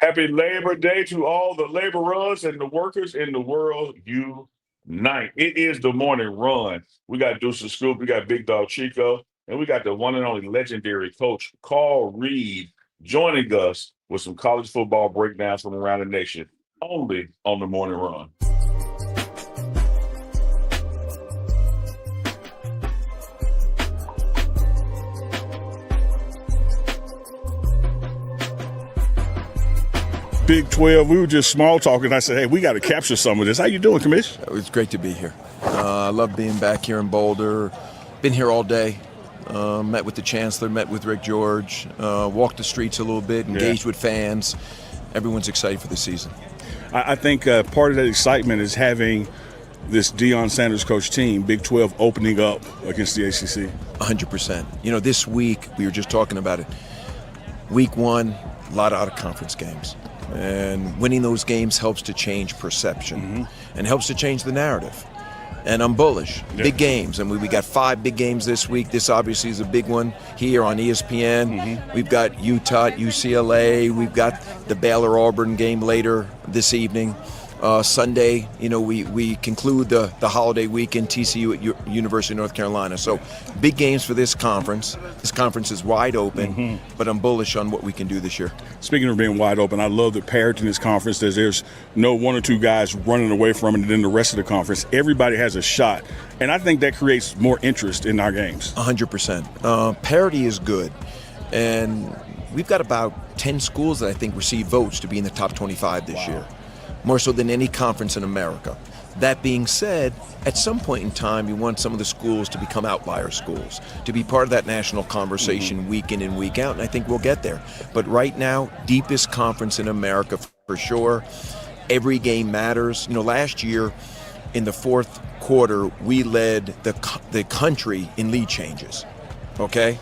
Happy Labor Day to all the laborers and the workers in the world unite. It is the morning run. We got Deuce and Scoop, we got Big Dog Chico, and we got the one and only legendary coach, Carl Reed, joining us with some college football breakdowns from around the nation, only on the morning run. Big 12, we were just small talking. I said, hey, we got to capture some of this. How you doing, Commish? It's great to be here. I love being back here in Boulder. Been here all day. Met with the chancellor, met with Rick George, walked the streets a little bit, engaged with fans. Everyone's excited for the season. I think part of that excitement is having this Deion Sanders coach team, Big 12, opening up against the ACC. 100%. You know, this week, we were just talking about it. Week one, a lot of out-of-conference games. And winning those games helps to change perception and helps to change the narrative. And I'm bullish. Yeah. Big games. And we got 5 big games this week. This obviously is a big one here on ESPN. We've got Utah at UCLA. We've got the Baylor-Auburn game later this evening. Sunday, you know, we conclude the holiday weekend, TCU at University of North Carolina. So big games for this conference. This conference is wide open, but I'm bullish on what we can do this year. Speaking of being wide open, I love the parity in this conference. There's no one or two guys running away from it, and then the rest of the conference, everybody has a shot. And I think that creates more interest in our games. 100%. Parity is good. And we've got about 10 schools that I think receive votes to be in the top 25 this year. More so than any conference in America. That being said, at some point in time, you want some of the schools to become outlier schools, to be part of that national conversation week in and week out, and I think we'll get there. But right now, deepest conference in America for sure. Every game matters. You know, last year in the fourth quarter, we led the country in lead changes, okay?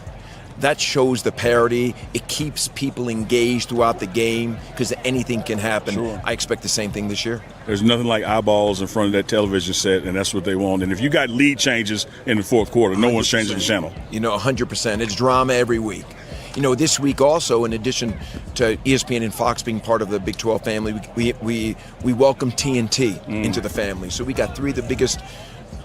That shows the parity. It keeps people engaged throughout the game because anything can happen. Sure. I expect the same thing this year. There's nothing like eyeballs in front of that television set, and that's what they want. And if you got lead changes in the fourth quarter, no one's changing the channel. You know, 100%. It's drama every week. You know, this week also, in addition to ESPN and Fox being part of the Big 12 family, we welcome TNT into the family. So we got 3 of the biggest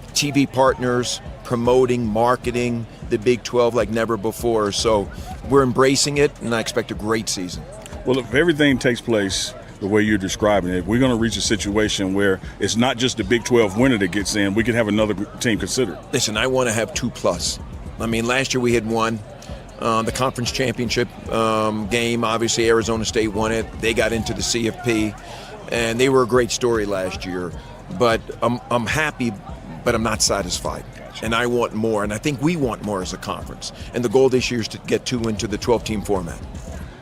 TV partners promoting, marketing the Big 12 like never before. So we're embracing it, and I expect a great season. Well, if everything takes place the way you're describing it, we're going to reach a situation where it's not just the Big 12 winner that gets in. We could have another team considered. Listen, I want to have 2+. I mean, last year we had 1. The conference championship game, obviously Arizona State won it. They got into the CFP, and they were a great story last year. But I'm happy, but I'm not satisfied. And I want more, and I think we want more as a conference. And the goal this year is to get 2 into the 12-team format.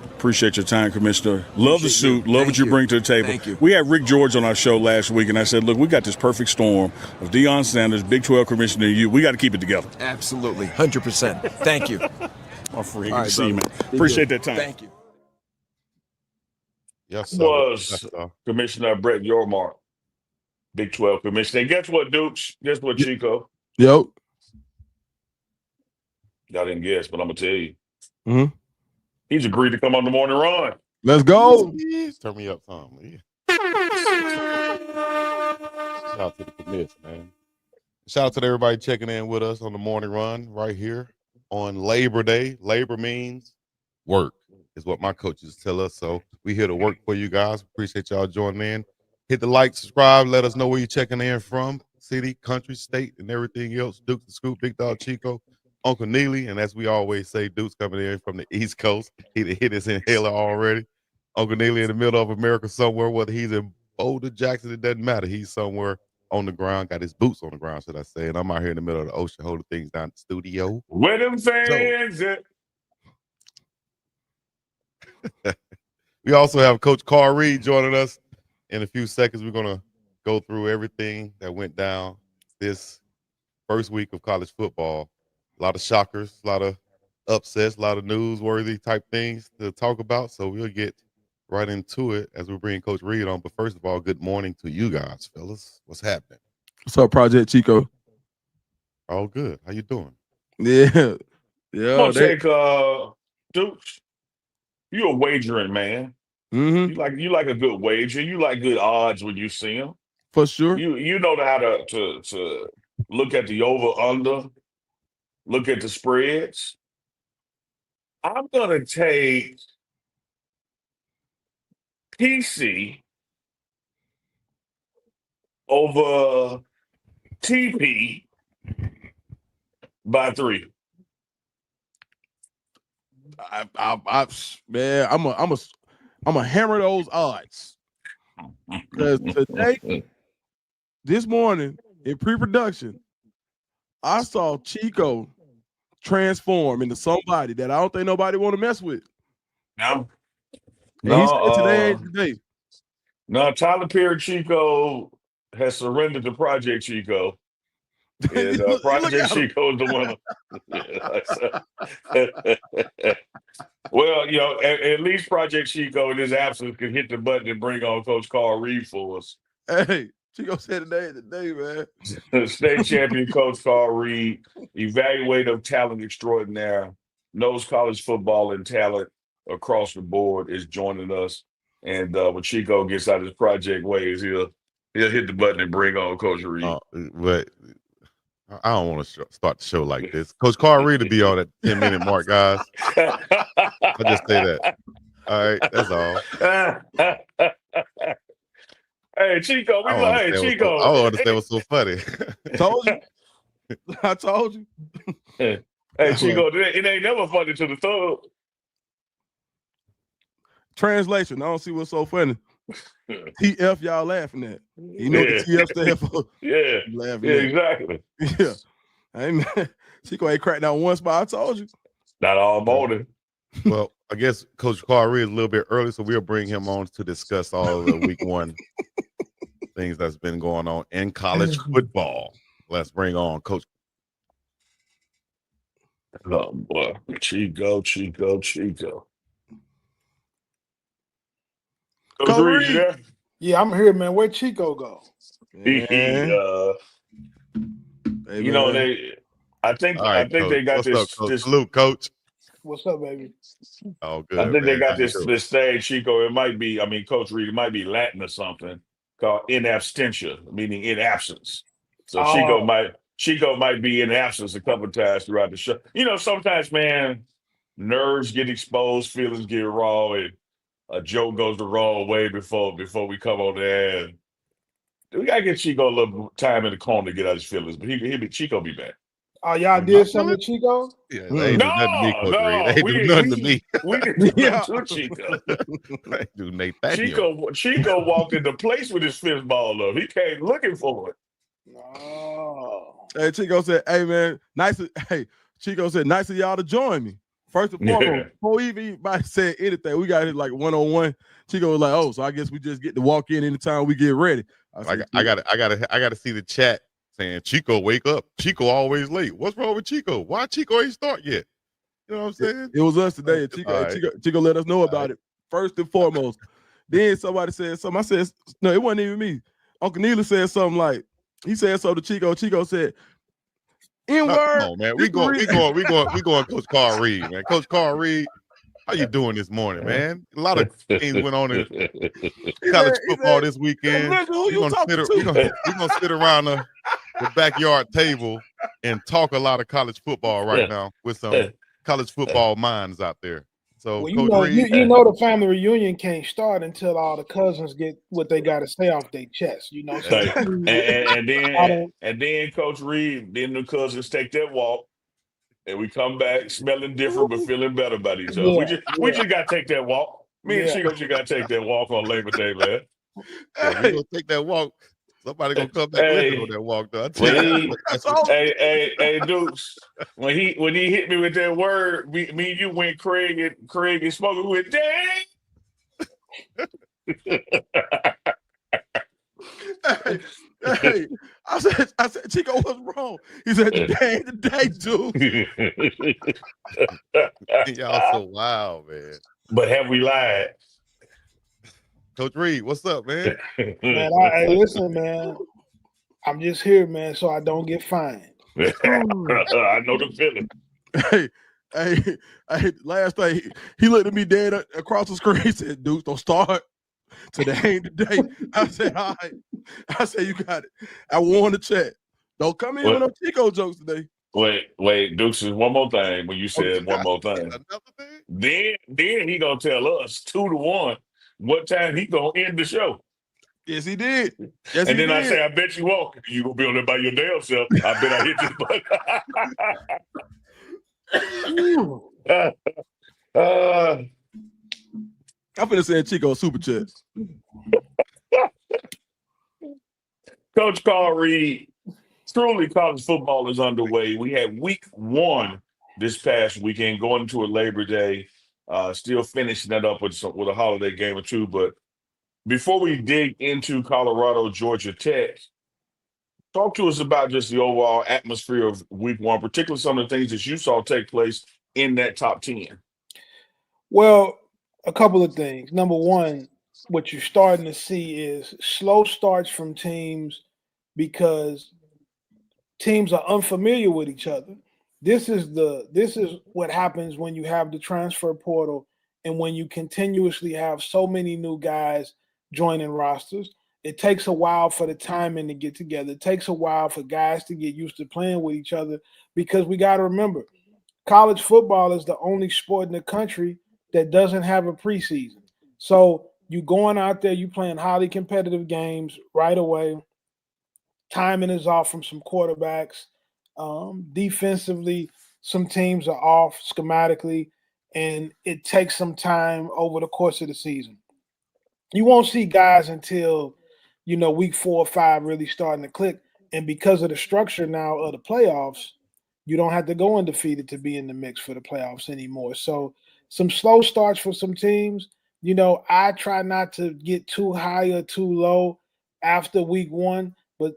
Appreciate your time, Commissioner. Love the suit. Love what you bring to the table. Thank you. We had Rick George on our show last week, and I said, look, we got this perfect storm of Deion Sanders, Big 12 Commissioner, and you. We got to keep it together. Absolutely, 100%. Thank you. My friend, All good right, to see you, man. brother. Appreciate that time. Thank you. Yes, sir. Was Commissioner Brett Yormark, Big 12 Commissioner. And guess what, Dukes? Guess what, Chico? Yo. Y'all didn't guess, but I'm going to tell you. He's agreed to come on the morning run. Let's go. Turn me up, Tom. Yeah. Shout out to the committee, man. Shout out to everybody checking in with us on the morning run right here on Labor Day. Labor means work, is what my coaches tell us. So we here to work for you guys. Appreciate y'all joining in. Hit the like, subscribe. Let us know where you're checking in from. City, country, state, and everything else. Duke the Scoop, Big Dog Chico, Uncle Neely, and as we always say, Duke's coming in from the East Coast. He hit his inhaler already. Uncle Neely in the middle of America somewhere, whether he's in Boulder, Jackson, it doesn't matter. He's somewhere on the ground, got his boots on the ground, should I say. And I'm out here in the middle of the ocean holding things down at the studio. Where them fans at? We also have Coach Carl Reed joining us. In a few seconds, we're going to go through everything that went down this first week of college football. A lot of shockers, a lot of upsets, a lot of newsworthy type things to talk about. So we'll get right into it as we bring Coach Reed on. But first of all, good morning to you guys, fellas. What's happening? What's up, Project Chico? All good. How you doing? Yeah. Yeah. I'm going to take Dukes. You a wagering man. You like a good wager. You like good odds when you see them. For sure. You know how to look at the over under, look at the spreads. I'm gonna take PC over TP by 3. Man, I'm a hammer those odds. Because today, this morning in pre-production, I saw Chico transform into somebody that I don't think nobody want to mess with. No, And he said today no, ain't today. no. Tyler Perry Chico has surrendered to Project Chico. And Look Project at him. Chico is the winner. Well, at least Project Chico in his absence can hit the button and bring on Coach Carl Reed for us. Hey, Chico said today ain't today, man. State champion Coach Carl Reed, evaluative talent extraordinaire, knows college football and talent across the board, is joining us. And when Chico gets out of his project ways, he'll hit the button and bring on Coach Reed. But I don't want to start the show like this. Coach Carl Reed to be on that 10-minute mark, guys. I just say that. All right, that's all. Hey, Chico, Chico. I don't understand what's so funny. Told you. I told you. Hey, Chico, it ain't never funny to the thug. Translation, I don't see what's so funny. TF y'all laughing at. You know what the TF stand for? Yeah. Laughing Yeah, at. exactly. Yeah. Hey, man. Chico ain't cracked down one spot. I told you. Not all morning. Well, I guess Coach Carl Reed is a little bit early, so we'll bring him on to discuss all of the week 1 things that's been going on in college football. Let's bring on Coach. Oh, boy. Chico. Coach Reed, you there? Yeah, I'm here, man. Where'd Chico go? I think Coach. they got What's this. Up, Coach? This Salute, Coach. What's up, baby? Oh, good. I think they got How you this thing, Chico. It might be, Coach Reed, it might be Latin or something called in absentia, meaning in absence. So Chico might be in absence a couple of times throughout the show. Sometimes, man, nerves get exposed, feelings get raw, and a joke goes the wrong way before we come on there. And we gotta get Chico a little time in the corner to get out his feelings, but Chico be back. Oh, y'all did something to Chico? Yeah, they ain't do nothing to me, Coach Reed. They ain't do nothing to me. We didn't do nothing to Chico. They do Nathaniel. Chico walked into place with his fist ball up. He came looking for it. Oh. Hey, Chico said, hey, man, Chico said, nice of y'all to join me. First and foremost, before anybody said anything, we got it like one-on-one. Chico was like, oh, so I guess we just get to walk in anytime we get ready. I gotta see the chat saying, Chico, wake up. Chico always late. What's wrong with Chico? Why Chico ain't start yet? You know what I'm saying? It was us today. Chico let us know about it first and foremost. Then somebody said something. I said, no, it wasn't even me. Uncle Neela said something like, he said so to Chico. Chico said, N-word. Come on, man. We going Coach Carl Reed, man. Coach Carl Reed, how you doing this morning, man? A lot of things went on in college football this weekend. We're gonna sit around the backyard table and talk a lot of college football right now with some college football minds out there. So, Well, Coach Reed, the family reunion can't start until all the cousins get what they got to say off their chest. So and then Coach Reed, then the cousins take that walk, and we come back smelling different but feeling better about each other. Yeah, we just got to take that walk. Me and Chico just got to take that walk on Labor Day, man. Yeah, we gonna take that walk. Somebody gonna come back with on that walk, though. Hey, Dukes. When he hit me with that word, me and you went Craig and Smokey with dang. Hey, I said, Chico, what's wrong? He said, today, dude. Y'all so wild, man. But have we lied? Coach Reed, what's up, man? Man, listen, man. I'm just here, man, so I don't get fined. I know the feeling. Hey, last thing he looked at me dead across the screen. He said, "Dudes, don't start today ain't the day." I said, "All right." I said, "You got it." I warned the chat. Don't come in with no Chico jokes today. Wait, Dukes, one more thing. When you Oh, said one more thing, another thing? then he gonna tell us 2-1 what time he gonna end the show. Yes, he did. Yes, And he then I did. say, I bet you won't. You gonna be on there by your damn self. I bet I hit this button. I'm finna send Chico a super chat. Coach Carl Reed, truly college football is underway. We had week 1 this past weekend, going into a Labor Day, still finishing that up with a holiday game or two. But before we dig into Colorado, Georgia Tech, talk to us about just the overall atmosphere of week 1, particularly some of the things that you saw take place in that top 10. Well, a couple of things. Number one, what you're starting to see is slow starts from teams because teams are unfamiliar with each other. This is what happens when you have the transfer portal and when you continuously have so many new guys joining rosters. It takes a while for the timing to get together. It takes a while for guys to get used to playing with each other because we got to remember college football is the only sport in the country that doesn't have a preseason. So you going out there, you playing highly competitive games right away. Timing is off from some quarterbacks. Defensively, some teams are off schematically, and it takes some time over the course of the season. You won't see guys until week 4 or 5 really starting to click. And because of the structure now of the playoffs, you don't have to go undefeated to be in the mix for the playoffs anymore. So some slow starts for some teams. I try not to get too high or too low after week 1, but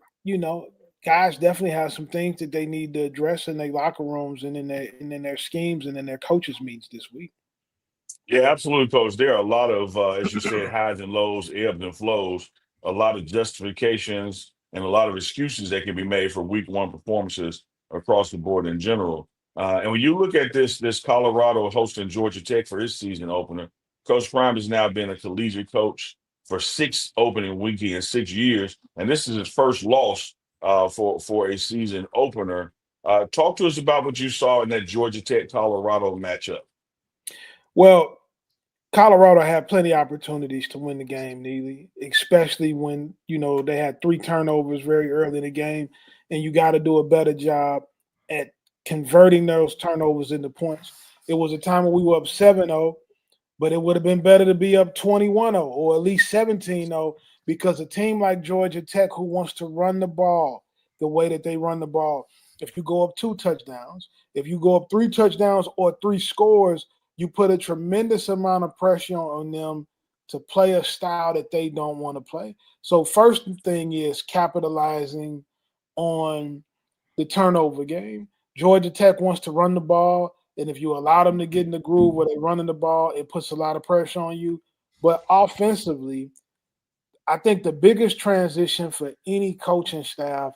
guys definitely have some things that they need to address in their locker rooms and in their schemes and in their coaches meets this week. Yeah, absolutely, Coach. There are a lot of, as you said, highs and lows, ebbs and flows, a lot of justifications and a lot of excuses that can be made for week 1 performances across the board in general. And when you look at this Colorado hosting Georgia Tech for his season opener, Coach Prime has now been a collegiate coach for 6 opening weekends, 6 years, and this is his first loss for a season opener. Talk to us about what you saw in that Georgia Tech Colorado matchup. Well, Colorado had plenty of opportunities to win the game, Neely, especially when, they had 3 turnovers very early in the game, and you got to do a better job at converting those turnovers into points. It was a time when we were up 7-0, but it would have been better to be up 21-0 or at least 17-0 because a team like Georgia Tech who wants to run the ball the way that they run the ball, if you go up 2 touchdowns, if you go up 3 touchdowns or 3 scores, you put a tremendous amount of pressure on them to play a style that they don't want to play. So first thing is capitalizing on the turnover game. Georgia Tech wants to run the ball, and if you allow them to get in the groove where they're running the ball, it puts a lot of pressure on you. But offensively, I think the biggest transition for any coaching staff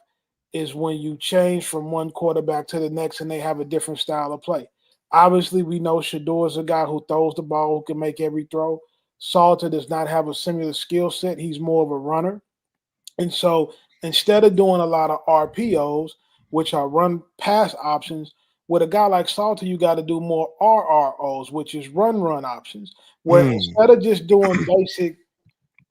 is when you change from one quarterback to the next and they have a different style of play. Obviously, we know Shador is a guy who throws the ball, who can make every throw. Salter does not have a similar skill set. He's more of a runner. And so instead of doing a lot of RPOs, which are run pass options, with a guy like Salter, you got to do more RROs, which is run options, where instead of just doing basic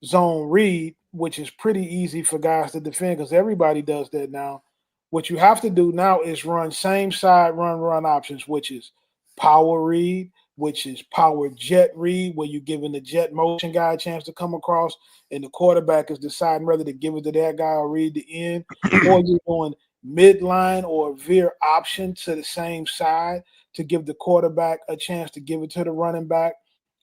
zone read, which is pretty easy for guys to defend because everybody does that now. What you have to do now is run same side run options, which is power read, which is power jet read, where you're giving the jet motion guy a chance to come across, and the quarterback is deciding whether to give it to that guy or read the end, or you're going midline or veer option to the same side to give the quarterback a chance to give it to the running back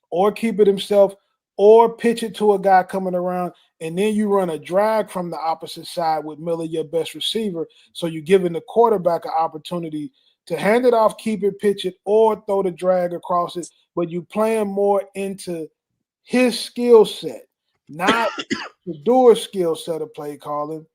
or keep it himself or pitch it to a guy coming around, and then you run a drag from the opposite side with Miller, your best receiver. So you're giving the quarterback an opportunity to hand it off, keep it, pitch it, or throw the drag across it. But you playing more into his skill set, not the doer skill set of play calling.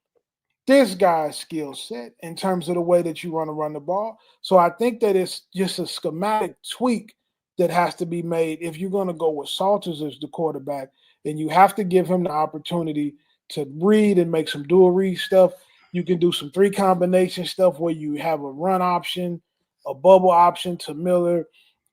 this guy's skill set in terms of the way that you want to run the ball. So I think that it's just a schematic tweak that has to be made if you're going to go with Salters as the quarterback, and you have to give him the opportunity to read and make some dual read stuff. You can do some three combination stuff where you have a run option, a bubble option to Miller,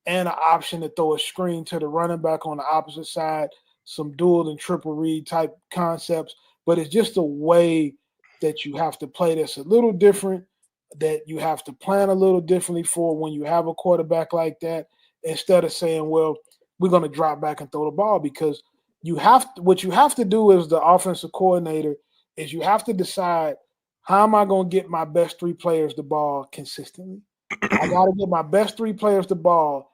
and an option to throw a screen to the running back on the opposite side, some dual and triple read type concepts. But it's just a way that you have to play that's a little different, that you have to plan a little differently for when you have a quarterback like that, instead of saying, well, we're going to drop back and throw the ball. Because what you have to do as the offensive coordinator is you have to decide, how am I going to get my best three players the ball consistently? I got to get my best three players the ball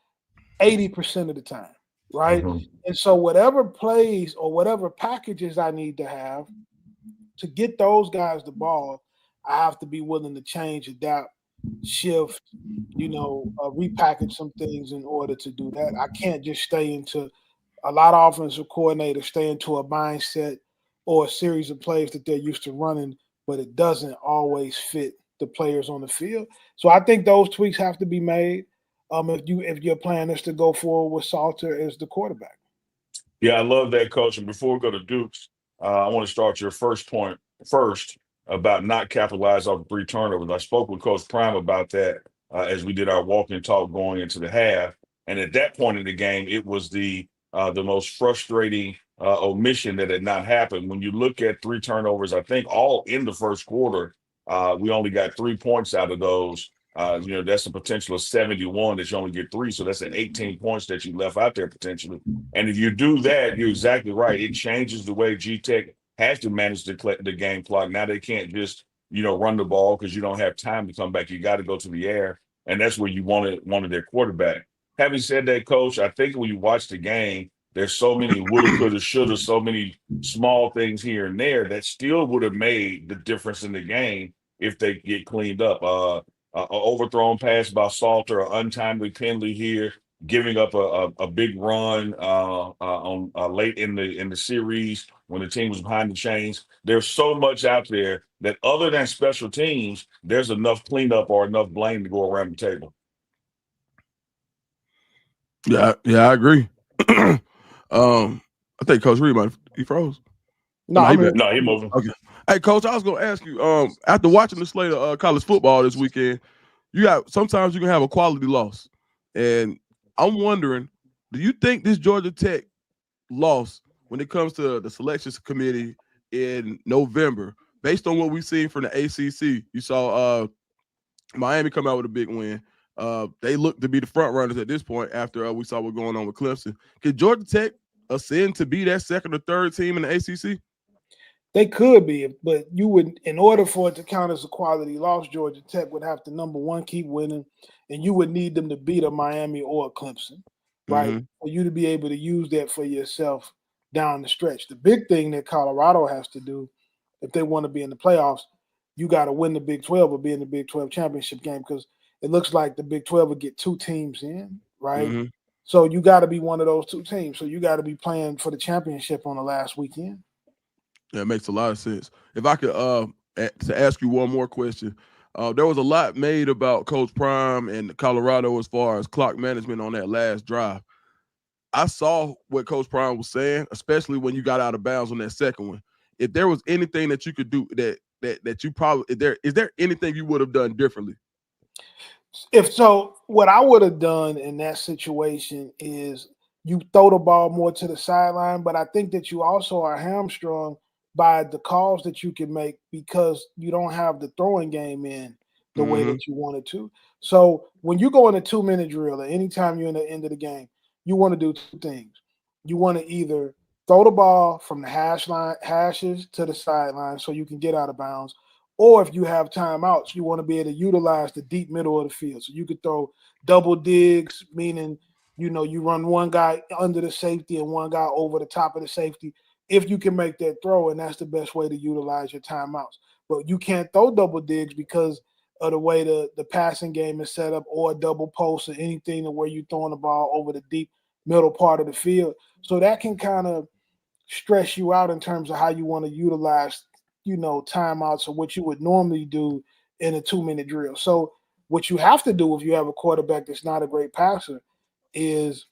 80% of the time, right? Mhm. And so whatever plays or whatever packages I need to have to get those guys the ball, I have to be willing to change, adapt, shift, repackage some things in order to do that. I can't just stay into a lot of offensive coordinators stay into a mindset or a series of plays that they're used to running, but it doesn't always fit the players on the field. So I think those tweaks have to be made. If your plan is to go forward with Salter as the quarterback. Yeah, I love that, Coach. And before we go to Dukes, I want to start your first point first about not capitalize off three turnovers. I spoke with Coach Prime about that as we did our walk and talk going into the half. And at that point in the game, it was the most frustrating omission that had not happened. When you look at three turnovers, I think all in the first quarter, we only got 3 points out of those. That's a potential of 71 that you only get three. So that's an 18 points that you left out there potentially. And if you do that, you're exactly right. It changes the way G-Tech has to manage the game clock. Now they can't just, run the ball because you don't have time to come back. You got to go to the air. And that's where you wanted their quarterback. Having said that, Coach, I think when you watch the game, there's so many woulda, coulda, shoulda, so many small things here and there that still would have made the difference in the game if they get cleaned up. An overthrown pass by Salter, an untimely penalty here, giving up a big run on late in the series when the team was behind the chains. There's so much out there that other than special teams, there's enough cleanup or enough blame to go around the table. Yeah, I agree. I think Coach Reed he froze. No, I'm here. No, he moving. Okay. Hey, Coach, I was gonna ask you. After watching the slate of college football this weekend, sometimes you can have a quality loss, and I'm wondering, do you think this Georgia Tech loss, when it comes to the selections committee in November, based on what we've seen from the ACC, you saw Miami come out with a big win. They look to be the front runners at this point after we saw what's going on with Clemson. Could Georgia Tech ascend to be that second or third team in the ACC? They could be, but you would, in order for it to count as a quality loss, Georgia Tech would have to, number one, keep winning, and you would need them to beat a Miami or a Clemson, right? Mm-hmm. For you to be able to use that for yourself down the stretch. The big thing that Colorado has to do, if they want to be in the playoffs, you got to win the Big 12 or be in the Big 12 championship game, because it looks like the Big 12 will get two teams in, right? Mm-hmm. So you got to be one of those two teams. So you got to be playing for the championship on the last weekend. That makes a lot of sense. If I could to ask you one more question. There was a lot made about Coach Prime and Colorado as far as clock management on that last drive. I saw what Coach Prime was saying, especially when you got out of bounds on that second one. If there was anything that you could do that you probably is there anything you would have done differently? If so, what I would have done in that situation is you throw the ball more to the sideline, but I think that you also are hamstrung by the calls that you can make because you don't have the throwing game in the way Mm-hmm. that you wanted to. So when you go in a 2-minute drill, or anytime you're in the end of the game, you want to do two things. You want to either throw the ball from the hashes to the sideline so you can get out of bounds, or if you have timeouts, you want to be able to utilize the deep middle of the field. So you could throw double digs, meaning, you run one guy under the safety and one guy over the top of the safety, if you can make that throw, and that's the best way to utilize your timeouts. But you can't throw double digs because of the way the passing game is set up, or a double post, or anything to where you're throwing the ball over the deep middle part of the field. So that can kind of stress you out in terms of how you want to utilize, timeouts or what you would normally do in a 2-minute drill. So what you have to do if you have a quarterback that's not a great passer is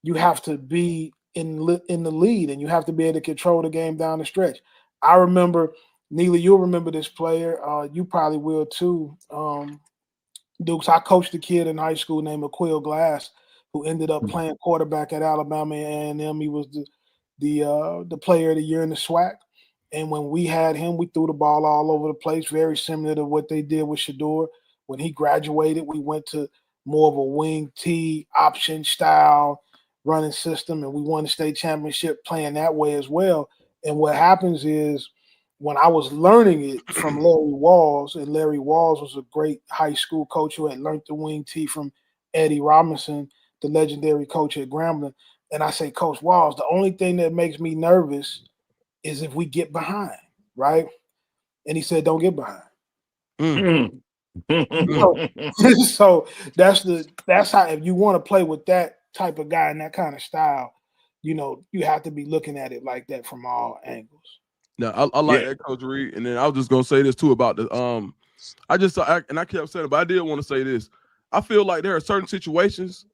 you have to be in the lead, and you have to be able to control the game down the stretch. I remember, Neely, you'll remember this player. You probably will too. Dukes, I coached a kid in high school named Aquil Glass who ended up playing quarterback at Alabama A&M. He was the player of the year in the SWAC. And when we had him, we threw the ball all over the place, very similar to what they did with Shador. When he graduated, we went to more of a wing T option style running system, and we won the state championship playing that way as well. And what happens is when I was learning it from Larry Walls, and Larry Walls was a great high school coach who had learned the wing T from Eddie Robinson, the legendary coach at Grambling. And I say, Coach Walls, the only thing that makes me nervous is if we get behind, right? And he said, don't get behind. So that's how, if you want to play with that type of guy and that kind of style, you have to be looking at it like that from all angles. No, I like that, Coach Reed. And then I was just gonna say this too about the I kept saying it, but I did want to say this. I feel like there are certain situations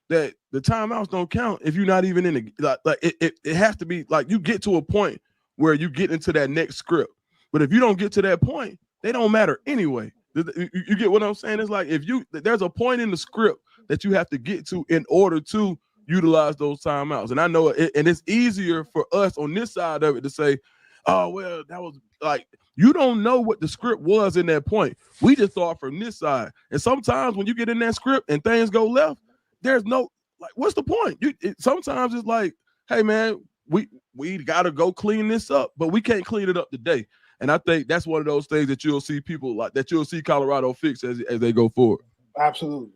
that the timeouts don't count if you're not even in the it has to be like you get to a point where you get into that next script. But if you don't get to that point, they don't matter anyway. You get what I'm saying? It's like there's a point in the script that you have to get to in order to utilize those timeouts. And I know and it's easier for us on this side of it to say, oh, well, that was like, you don't know what the script was in that point. We just thought from this side. And sometimes when you get in that script and things go left, there's no, like, what's the point? Sometimes it's like, hey, man, we got to go clean this up, but we can't clean it up today. And I think that's one of those things that you'll see people like that you'll see Colorado fix as they go forward. Absolutely.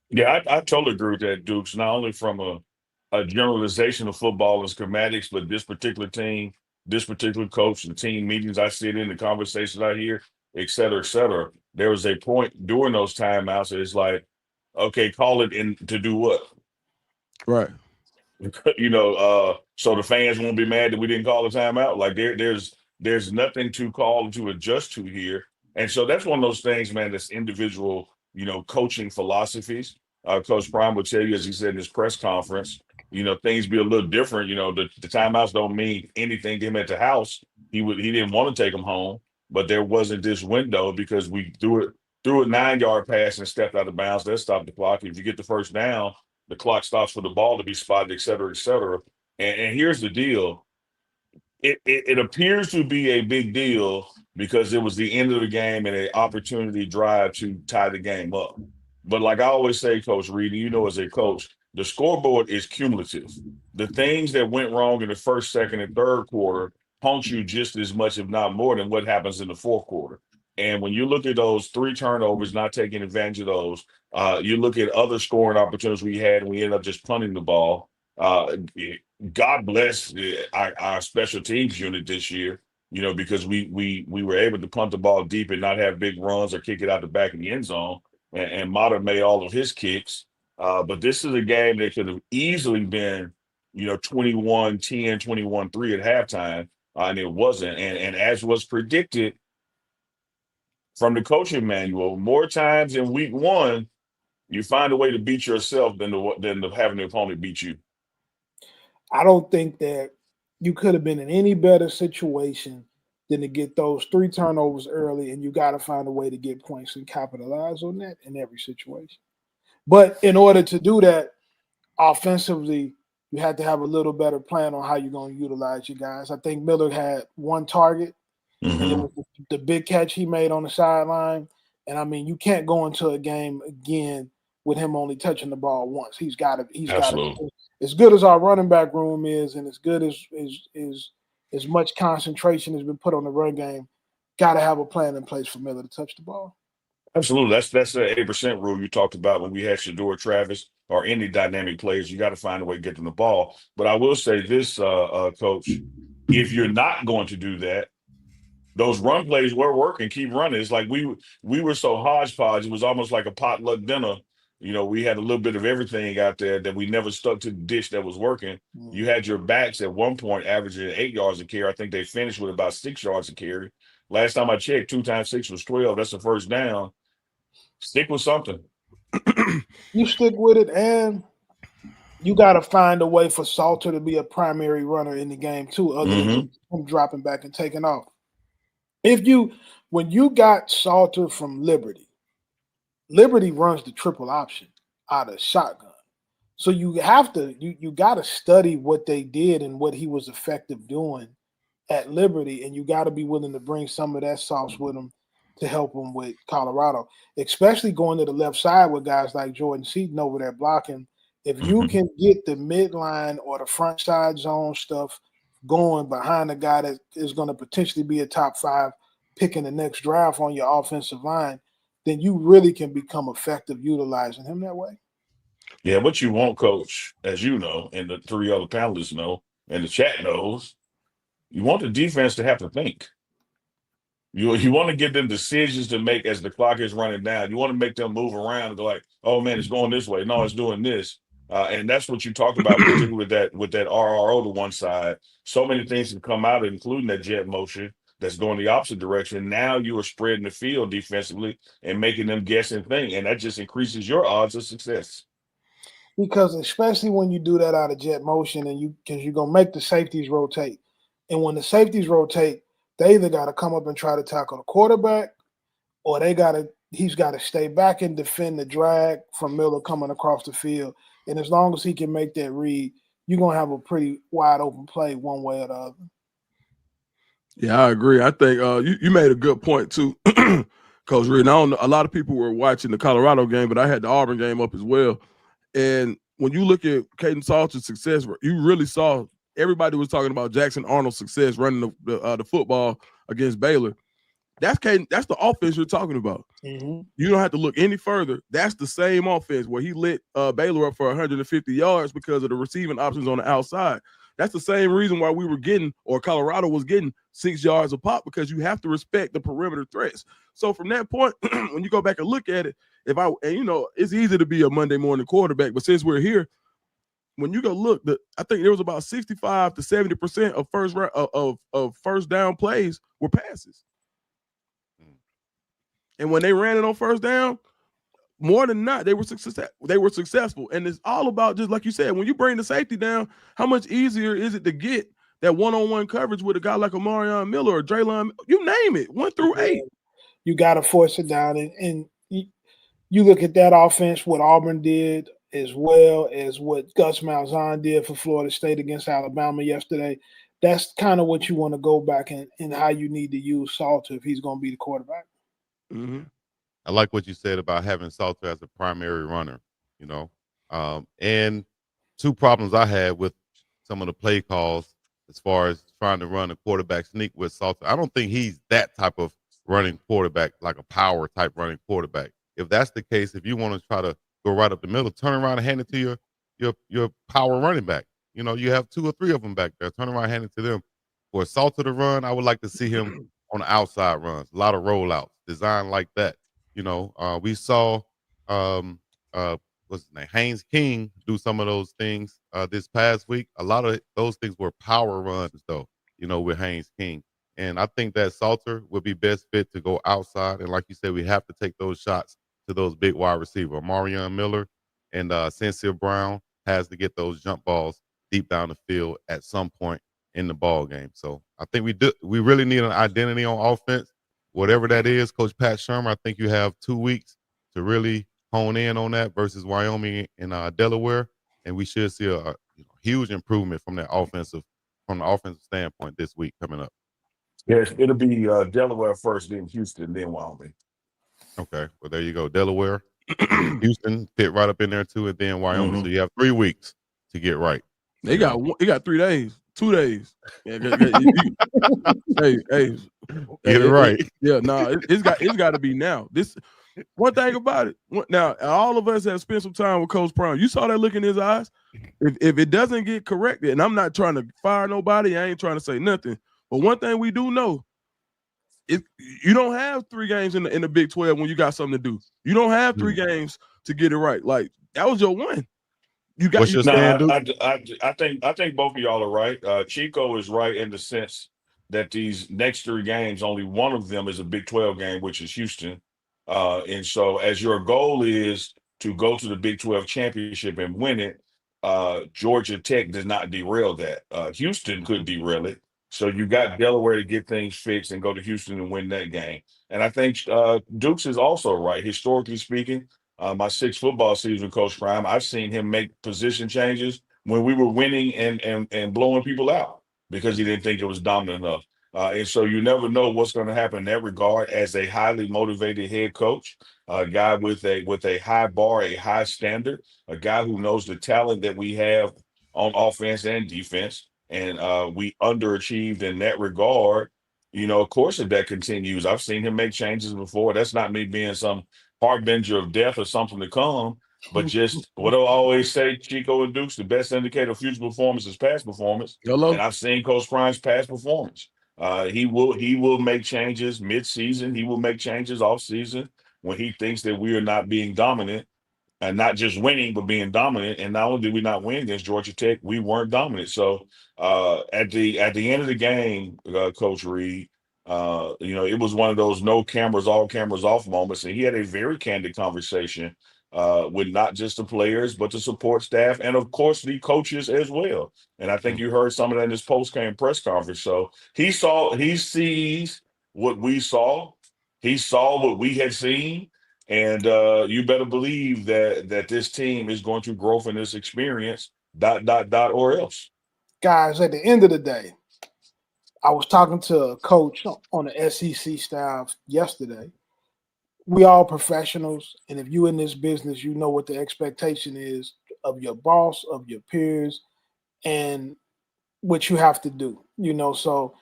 Yeah, I totally agree with that, Dukes. Not only from a generalization of football and schematics, but this particular team, this particular coach, the team meetings I sit in, the conversations I hear, et cetera, et cetera. There was a point during those timeouts that it's like, okay, call it in to do what? Right. So the fans won't be mad that we didn't call the timeout. Like there's nothing to call to adjust to here. And so that's one of those things, man, that's individual, coaching philosophies. Coach Prime would tell you, as he said in his press conference, things be a little different. The timeouts don't mean anything to him at the house. He didn't want to take them home, but there wasn't this window because we threw a 9-yard pass and stepped out of bounds. That stopped the clock. If you get the first down, the clock stops for the ball to be spotted, et cetera, et cetera. And here's the deal. It appears to be a big deal because it was the end of the game and an opportunity drive to tie the game up. But like I always say, Coach Reed, as a coach, the scoreboard is cumulative. The things that went wrong in the first, second, and third quarter haunt you just as much, if not more, than what happens in the fourth quarter. And when you look at those 3 turnovers, not taking advantage of those, you look at other scoring opportunities we had, and we end up just punting the ball. God bless our special teams unit this year, because we were able to punt the ball deep and not have big runs or kick it out the back of the end zone. And Mata made all of his kicks. But this is a game that could have easily been, 21-10, 21-3 at halftime, and it wasn't. And as was predicted from the coaching manual, more times in week 1, you find a way to beat yourself than having the opponent beat you. I don't think that you could have been in any better situation than to get those 3 turnovers early, and you got to find a way to get points and capitalize on that in every situation. But in order to do that offensively, you had to have a little better plan on how you're going to utilize your guys. I think Miller had 1 target, and it was the big catch he made on the sideline. And I mean, you can't go into a game again with him only touching the ball once. He's got to. As good as our running back room is, and as good as much concentration has been put on the run game, got to have a plan in place for Miller to touch the ball. Absolutely. That's the 8% rule you talked about when we had Shador Travis or any dynamic players. You got to find a way to get them the ball. But I will say this, Coach, if you're not going to do that, those run plays were working. Keep running. It's like we were so hodgepodge. It was almost like a potluck dinner You know, we had a little bit of everything out there that we never stuck to the dish that was working. You had your backs at one point averaging 8 yards a carry. I think they finished with about 6 yards a carry. Last time I checked, 2 times 6 was 12. That's the first down. Stick with something. You stick with it, and you got to find a way for Salter to be a primary runner in the game too, other than him dropping back and taking off. When you got Salter from Liberty runs the triple option out of shotgun. So you have to you got to study what they did and what he was effective doing at Liberty, and you got to be willing to bring some of that sauce with him to help him with Colorado, especially going to the left side with guys like Jordan Seaton over there blocking. If you can get the midline or the front side zone stuff going behind a guy that is going to potentially be a top 5 pick in the next draft on your offensive line, then you really can become effective utilizing him that way. Yeah, what you want, Coach, as you know, and the 3 other panelists know, and the chat knows, you want the defense to have to think. You want to give them decisions to make as the clock is running down. You want to make them move around and go like, oh man, it's going this way. No, it's doing this. And that's what you talked about, particularly with that RRO to one side. So many things have come out, including that jet motion that's going the opposite direction. Now you are spreading the field defensively and making them guess and think, and that just increases your odds of success. Because especially when you do that out of jet motion, and because you're gonna make the safeties rotate, and when the safeties rotate, they either got to come up and try to tackle the quarterback, or he's got to stay back and defend the drag from Miller coming across the field. And as long as he can make that read, you're gonna have a pretty wide open play one way or the other. Yeah, I agree. I think you made a good point too, Coach Reed. I don't know, a lot of people were watching the Colorado game, but I had the Auburn game up as well. And when you look at Caden Salter's success, you really saw everybody was talking about Jackson Arnold's success running the football against Baylor. That's the offense you're talking about. Mm-hmm. You don't have to look any further. That's the same offense where he lit Baylor up for 150 yards because of the receiving options on the outside. That's the same reason why we were getting, or Colorado was getting 6 yards a pop, because you have to respect the perimeter threats. So from that point, when you go back and look at it, it's easy to be a Monday morning quarterback, but since we're here, when you go look, I think there was about 65 to 70% of first down plays were passes. And when they ran it on first down, more than not, they were successful. And it's all about, just like you said, when you bring the safety down, how much easier is it to get that one-on-one coverage with a guy like Omarion Miller or Draylon, you name it, 1 through 8. You got to force it down. And you look at that offense, what Auburn did, as well as what Gus Malzahn did for Florida State against Alabama yesterday. That's kind of what you want to go back and how you need to use Salter if he's going to be the quarterback. Mm-hmm. I like what you said about having Salter as a primary runner, and 2 problems I had with some of the play calls as far as trying to run a quarterback sneak with Salter. I don't think he's that type of running quarterback, like a power type running quarterback. If that's the case, if you want to try to go right up the middle, turn around and hand it to your power running back. You have 2 or 3 of them back there. Turn around and hand it to them. For Salter to run, I would like to see him on the outside runs, a lot of rollouts, designed like that. We saw what's his name, Haynes King, do some of those things this past week. A lot of those things were power runs, though, with Haynes King. And I think that Salter would be best fit to go outside. And like you said, we have to take those shots to those big wide receivers. Marion Miller and Sincere Brown has to get those jump balls deep down the field at some point in the ball game. So I think we really need an identity on offense. Whatever that is, Coach Pat Shermer, I think you have 2 weeks to really hone in on that versus Wyoming and Delaware, and we should see a huge improvement from the offensive standpoint this week coming up. Yes, it'll be Delaware first, then Houston, then Wyoming. Okay, well there you go, Delaware, Houston fit right up in there too, and then Wyoming. Mm-hmm. So you have 3 weeks to get right. They got 3 days, 2 days. Hey, get it right. It's got to be now. This one thing about it. Now, all of us have spent some time with Coach Brown. You saw that look in his eyes. If it doesn't get corrected, and I'm not trying to fire nobody, I ain't trying to say nothing. But one thing we do know, you don't have 3 games in the Big 12 when you got something to do. You don't have 3 games to get it right. Like that was your one. You got What's your No, stand, Duke? I think both of y'all are right. Chico is right in the sense that these next 3 games, only one of them is a Big 12 game, which is Houston. And so, as your goal is to go to the Big 12 championship and win it, Georgia Tech does not derail that. Houston could derail it. So you got Delaware to get things fixed and go to Houston and win that game. And I think Dukes is also right. Historically speaking, my 6 football season, Coach Prime, I've seen him make position changes when we were winning and blowing people out because he didn't think it was dominant enough. And so you never know what's going to happen in that regard as a highly motivated head coach, a guy with a high bar, a high standard, a guy who knows the talent that we have on offense and defense. And we underachieved in that regard. You know, of course, if that continues, I've seen him make changes before. That's not me being some harbinger of death or something to come. But just what I always say, Chico and Dukes, the best indicator of future performance is past performance. Hello. And I've seen Coach Prime's past performance. He will make changes mid-season. He will make changes off-season when he thinks that we are not being dominant and not just winning, but being dominant. And not only did we not win against Georgia Tech, we weren't dominant. So at the end of the game, Coach Reed, it was one of those no cameras, all cameras off moments, and he had a very candid conversation with not just the players, but the support staff, and of course the coaches as well. And I think you heard some of that in his post-game press conference. So he sees what we saw. He saw what we had seen. And you better believe that this team is going to grow from this experience, or else. Guys, at the end of the day, I was talking to a coach on the SEC staff yesterday. We all professionals, and if you in this business, you know what the expectation is of your boss, of your peers, and what you have to do. So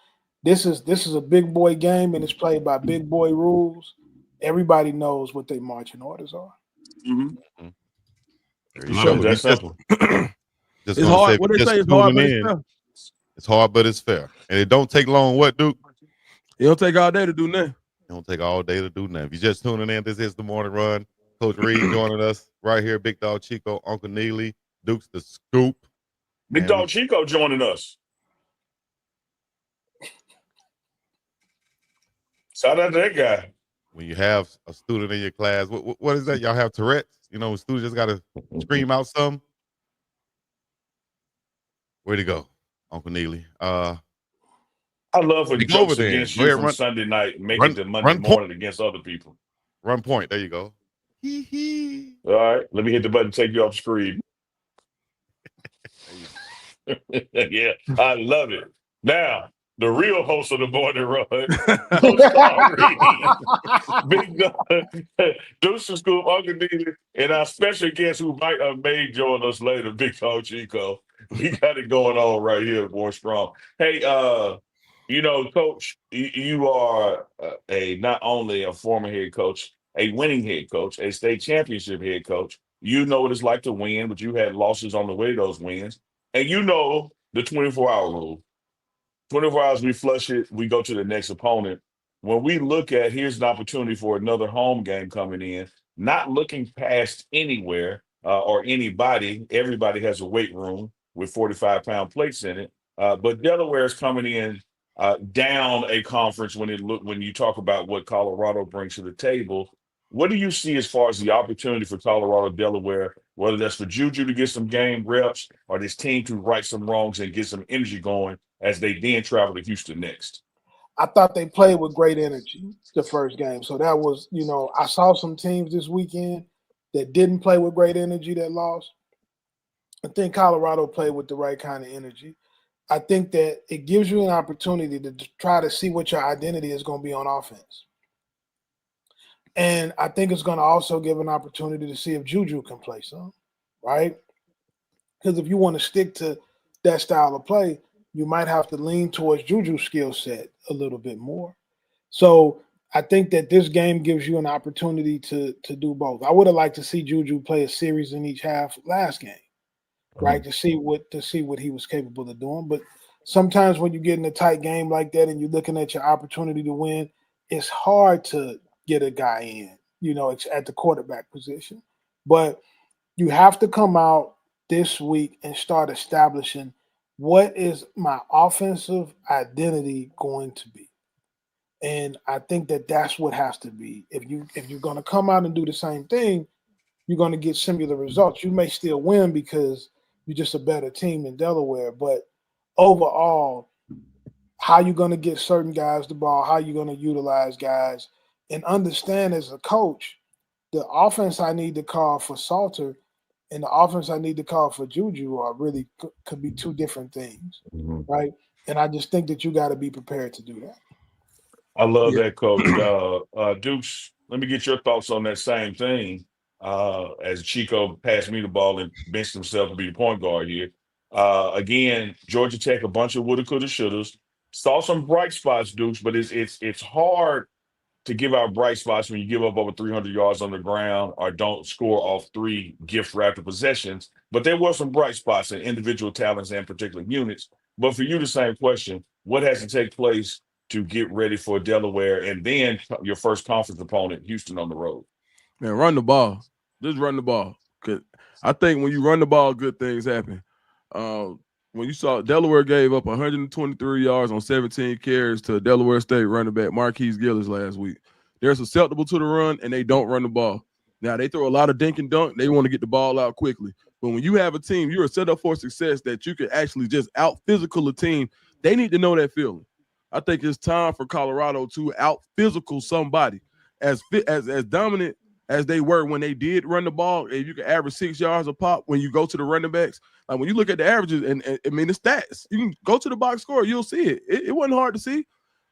this is a big boy game, and it's played by big boy rules. Everybody knows what their marching orders are. Mm-hmm. There you So go. that's simple. Just It's gonna hard. say, What they just say is hard, tuning but it's in. fair. It's hard, but it's fair, and it don't take long. What, Duke? It don't take all day to do nothing. It don't take all day to do nothing. If you're just tuning in, this is the morning run. Coach Reed joining us right here. Big Dog Chico, Uncle Neely, Duke's the Scoop. Big Dog Chico joining us. Shout out to that guy. When you have a student in your class, what is that? Y'all have Tourette's? Students just got to scream out something. Where'd he go, Uncle Neely? I love when Take over jokes then. against Go you ahead, from Sunday night make it to Monday morning against other people. Run point. There you go. Hee hee. All right, let me hit the button, take you off the screen. Yeah, I love it. Now, the real host of the morning run, Coach Carl Reed, Big Dog, Deuce Scoop, Uncle Neely, and our special guest who may join us later, Big Dog Chico. We got it going on right here, more strong. Hey, Coach, you are not only a former head coach, a winning head coach, a state championship head coach. You know what it's like to win, but you had losses on the way to those wins. And you know the 24-hour rule. 24 hours, we flush it, we go to the next opponent. When we look at here's an opportunity for another home game coming in, not looking past anywhere or anybody, everybody has a weight room with 45-pound plates in it. But Delaware is coming in down a conference when you talk about what Colorado brings to the table. What do you see as far as the opportunity for Colorado, Delaware, whether that's for Juju to get some game reps or this team to right some wrongs and get some energy going as they then travel to Houston next? I thought they played with great energy the first game. So that was, I saw some teams this weekend that didn't play with great energy that lost. I think Colorado played with the right kind of energy. I think that it gives you an opportunity to try to see what your identity is going to be on offense. And I think it's going to also give an opportunity to see if Juju can play some, right? Because if you want to stick to that style of play, you might have to lean towards Juju's skill set a little bit more. So I think that this game gives you an opportunity to do both. I would have liked to see Juju play a series in each half last game, right? To see what he was capable of doing. But sometimes when you get in a tight game like that and you're looking at your opportunity to win, it's hard to get a guy in, at the quarterback position. But you have to come out this week and start establishing what is my offensive identity going to be. And I think that that's what has to be. If you're going to come out and do the same thing, you're going to get similar results. You may still win because you're just a better team than Delaware, but overall, how you're going to get certain guys the ball, how you're going to utilize guys, and understand as a coach, the offense I need to call for Salter and the offense I need to call for Juju are really could be two different things, right? And I just think that you got to be prepared to do that. I love Yeah. that, Coach. Deuce, let me get your thoughts on that same thing. As Chico passed me the ball and benched himself to be the point guard here. Again, Georgia Tech, a bunch of woulda, coulda, shouldas. Saw some bright spots, Deuce, but it's hard to give out bright spots when you give up over 300 yards on the ground or don't score off 3 gift wrapped possessions. But there were some bright spots in individual talents and particular units. But for you, the same question: what has to take place to get ready for Delaware and then your first conference opponent, Houston, on the road? Man, run the ball. Just run the ball. Cause I think when you run the ball, good things happen. When you saw Delaware gave up 123 yards on 17 carries to Delaware State running back Marquise Gillis last week. They're susceptible to the run and they don't run the ball. Now they throw a lot of dink and dunk. They want to get the ball out quickly. But when you have a team, you're set up for success that you can actually just out physical a team. They need to know that feeling. I think it's time for Colorado to out physical somebody as dominant as they were when they did run the ball. If you can average 6 yards a pop when you go to the running backs, like when you look at the averages and I mean the stats, you can go to the box score, you'll see it. It wasn't hard to see.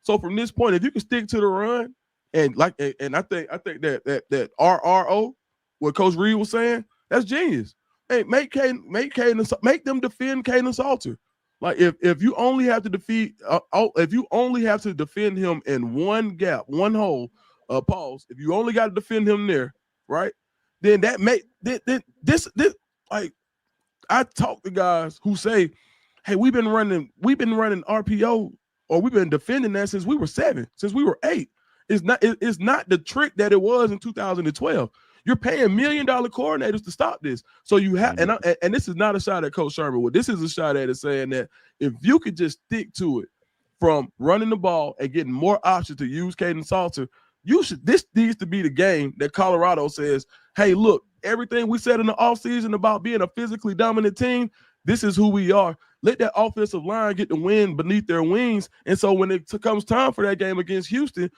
So from this point, if you can stick to the run and I think that RRO, what Coach Reed was saying, that's genius. Hey, make them defend Caden Salter. Like if you only have to defend him in one gap, one hole, pause. If you only got to defend him there, right? Then that this like I talk to guys who say, "Hey, we've been running RPO or we've been defending that since we were 7, since we were 8." It's not the trick that it was in 2012. You're paying $1 million coordinators to stop this. So you have, and this is not a shot at Coach Sherman. What this is a shot at is saying that if you could just stick to it from running the ball and getting more options to use Caden Salter, this needs to be the game that Colorado says, hey, look, everything we said in the offseason about being a physically dominant team, this is who we are. Let that offensive line get the wind beneath their wings. And so when it comes time for that game against Houston,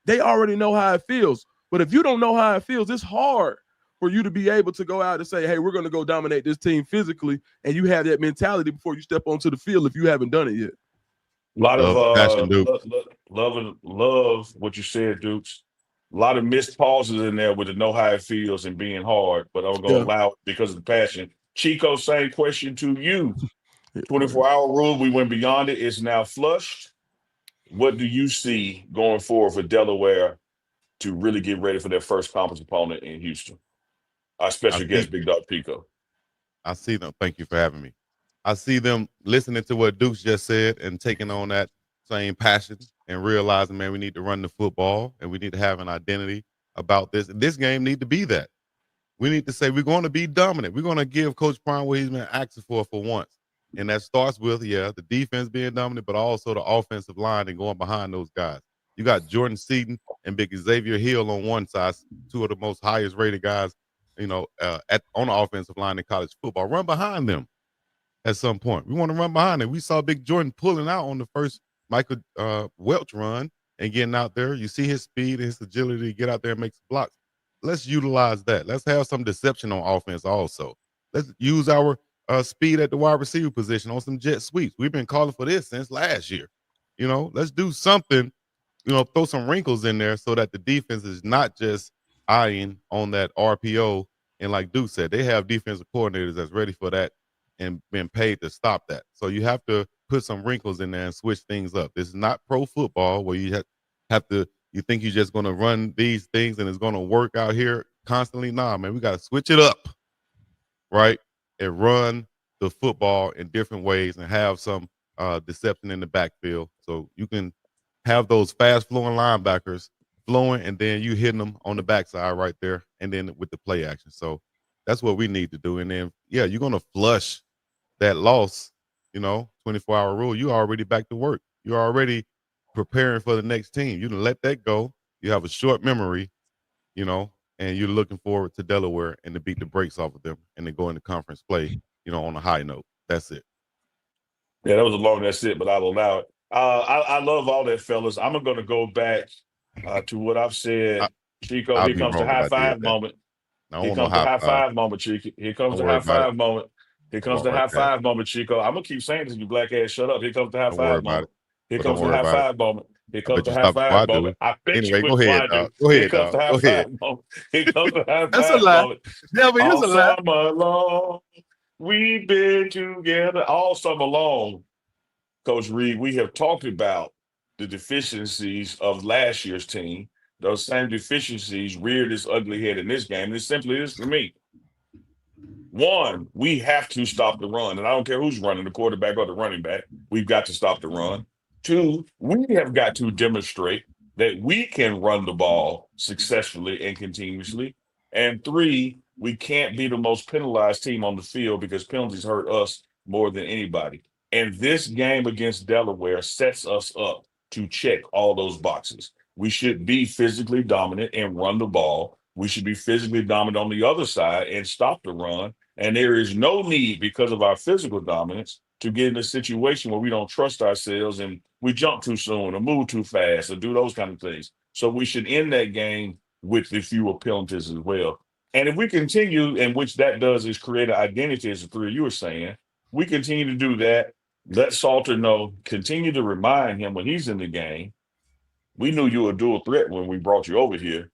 they already know how it feels. But if you don't know how it feels, it's hard for you to be able to go out and say, hey, we're going to go dominate this team physically, and you have that mentality before you step onto the field if you haven't done it yet. A lot of Passion, Duke. love what you said, Dukes. A lot of missed pauses in there with the know how it feels and being hard, but I'm gonna allow it because of the passion. Chico, same question to you. 24-hour rule, we went beyond it. It's now flushed. What do you see going forward for Delaware to really get ready for their first conference opponent in Houston? Our special guest, Big Dog Chico. I see them. Thank you for having me. I see them listening to what Dukes just said and taking on that same passion and realizing, man, we need to run the football and we need to have an identity about this. And this game need to be that. We need to say we're going to be dominant. We're going to give Coach Prime what he's been asking for once. And that starts with, the defense being dominant, but also the offensive line and going behind those guys. You got Jordan Seaton and Big Xavier Hill on one side, 2 of the most highest rated guys, on the offensive line in college football. Run behind them at some point. We want to run behind them. We saw Big Jordan pulling out on the first Michael Welch run and getting out there. You see his speed and his agility to get out there and make some blocks. Let's utilize that. Let's have some deception on offense also. Let's use our speed at the wide receiver position on some jet sweeps. We've been calling for this since last year. Let's do something, throw some wrinkles in there so that the defense is not just eyeing on that RPO. And like Duke said, they have defensive coordinators that's ready for that and been paid to stop that. So you have to put some wrinkles in there and switch things up. This is not pro football where you have to you think you're just going to run these things and it's going to work out here constantly. Nah, man, we got to switch it up, right? And run the football in different ways and have some deception in the backfield so you can have those fast flowing linebackers flowing, and then you hitting them on the backside right there, and then with the play action. So that's what we need to do. And then, yeah, you're going to flush that loss, 24-hour rule. You're already back to work. You're already preparing for the next team. You can let that go. You have a short memory, and you're looking forward to Delaware and to beat the brakes off of them and to go into conference play, on a high note. That's it. Yeah, that was a long that's it, but I'll allow it. I love all that, fellas. I'm going to go back to what I've said. Chico, I'll here be comes the wrong if high I did five that. moment. I don't Here want no comes the high high five. five moment, Chico. Here comes Don't the worry high about it. five moment. Here comes Don't the worry high about that. five moment, Chico. I'm gonna keep saying this, you black ass. Shut up. Here comes the high Don't worry five about moment. it. Here But don't comes the worry high about it. five moment. Here I comes bet the you high stop before I five do. moment. I bet you Anyway, will go before ahead, I dog. do. Go Here ahead, comes dog. the high Go ahead. five moment. Here comes the high That's a five lie. moment. Devin, All it's a lie. summer long, we've been together. All summer long, Coach Reed, we have talked about the deficiencies of last year's team. Those same deficiencies reared its ugly head in this game. And it simply is for me. One, we have to stop the run. And I don't care who's running, the quarterback or the running back. We've got to stop the run. Two, we have got to demonstrate that we can run the ball successfully and continuously. And three, we can't be the most penalized team on the field because penalties hurt us more than anybody. And this game against Delaware sets us up to check all those boxes. We should be physically dominant and run the ball. We should be physically dominant on the other side and stop the run. And there is no need, because of our physical dominance, to get in a situation where we don't trust ourselves and we jump too soon or move too fast or do those kind of things. So we should end that game with the fewer penalties as well. And if we continue, and which that does is create an identity, as the three of you are saying, we continue to do that. Let Salter know, continue to remind him when he's in the game. We knew you were a dual threat when we brought you over here.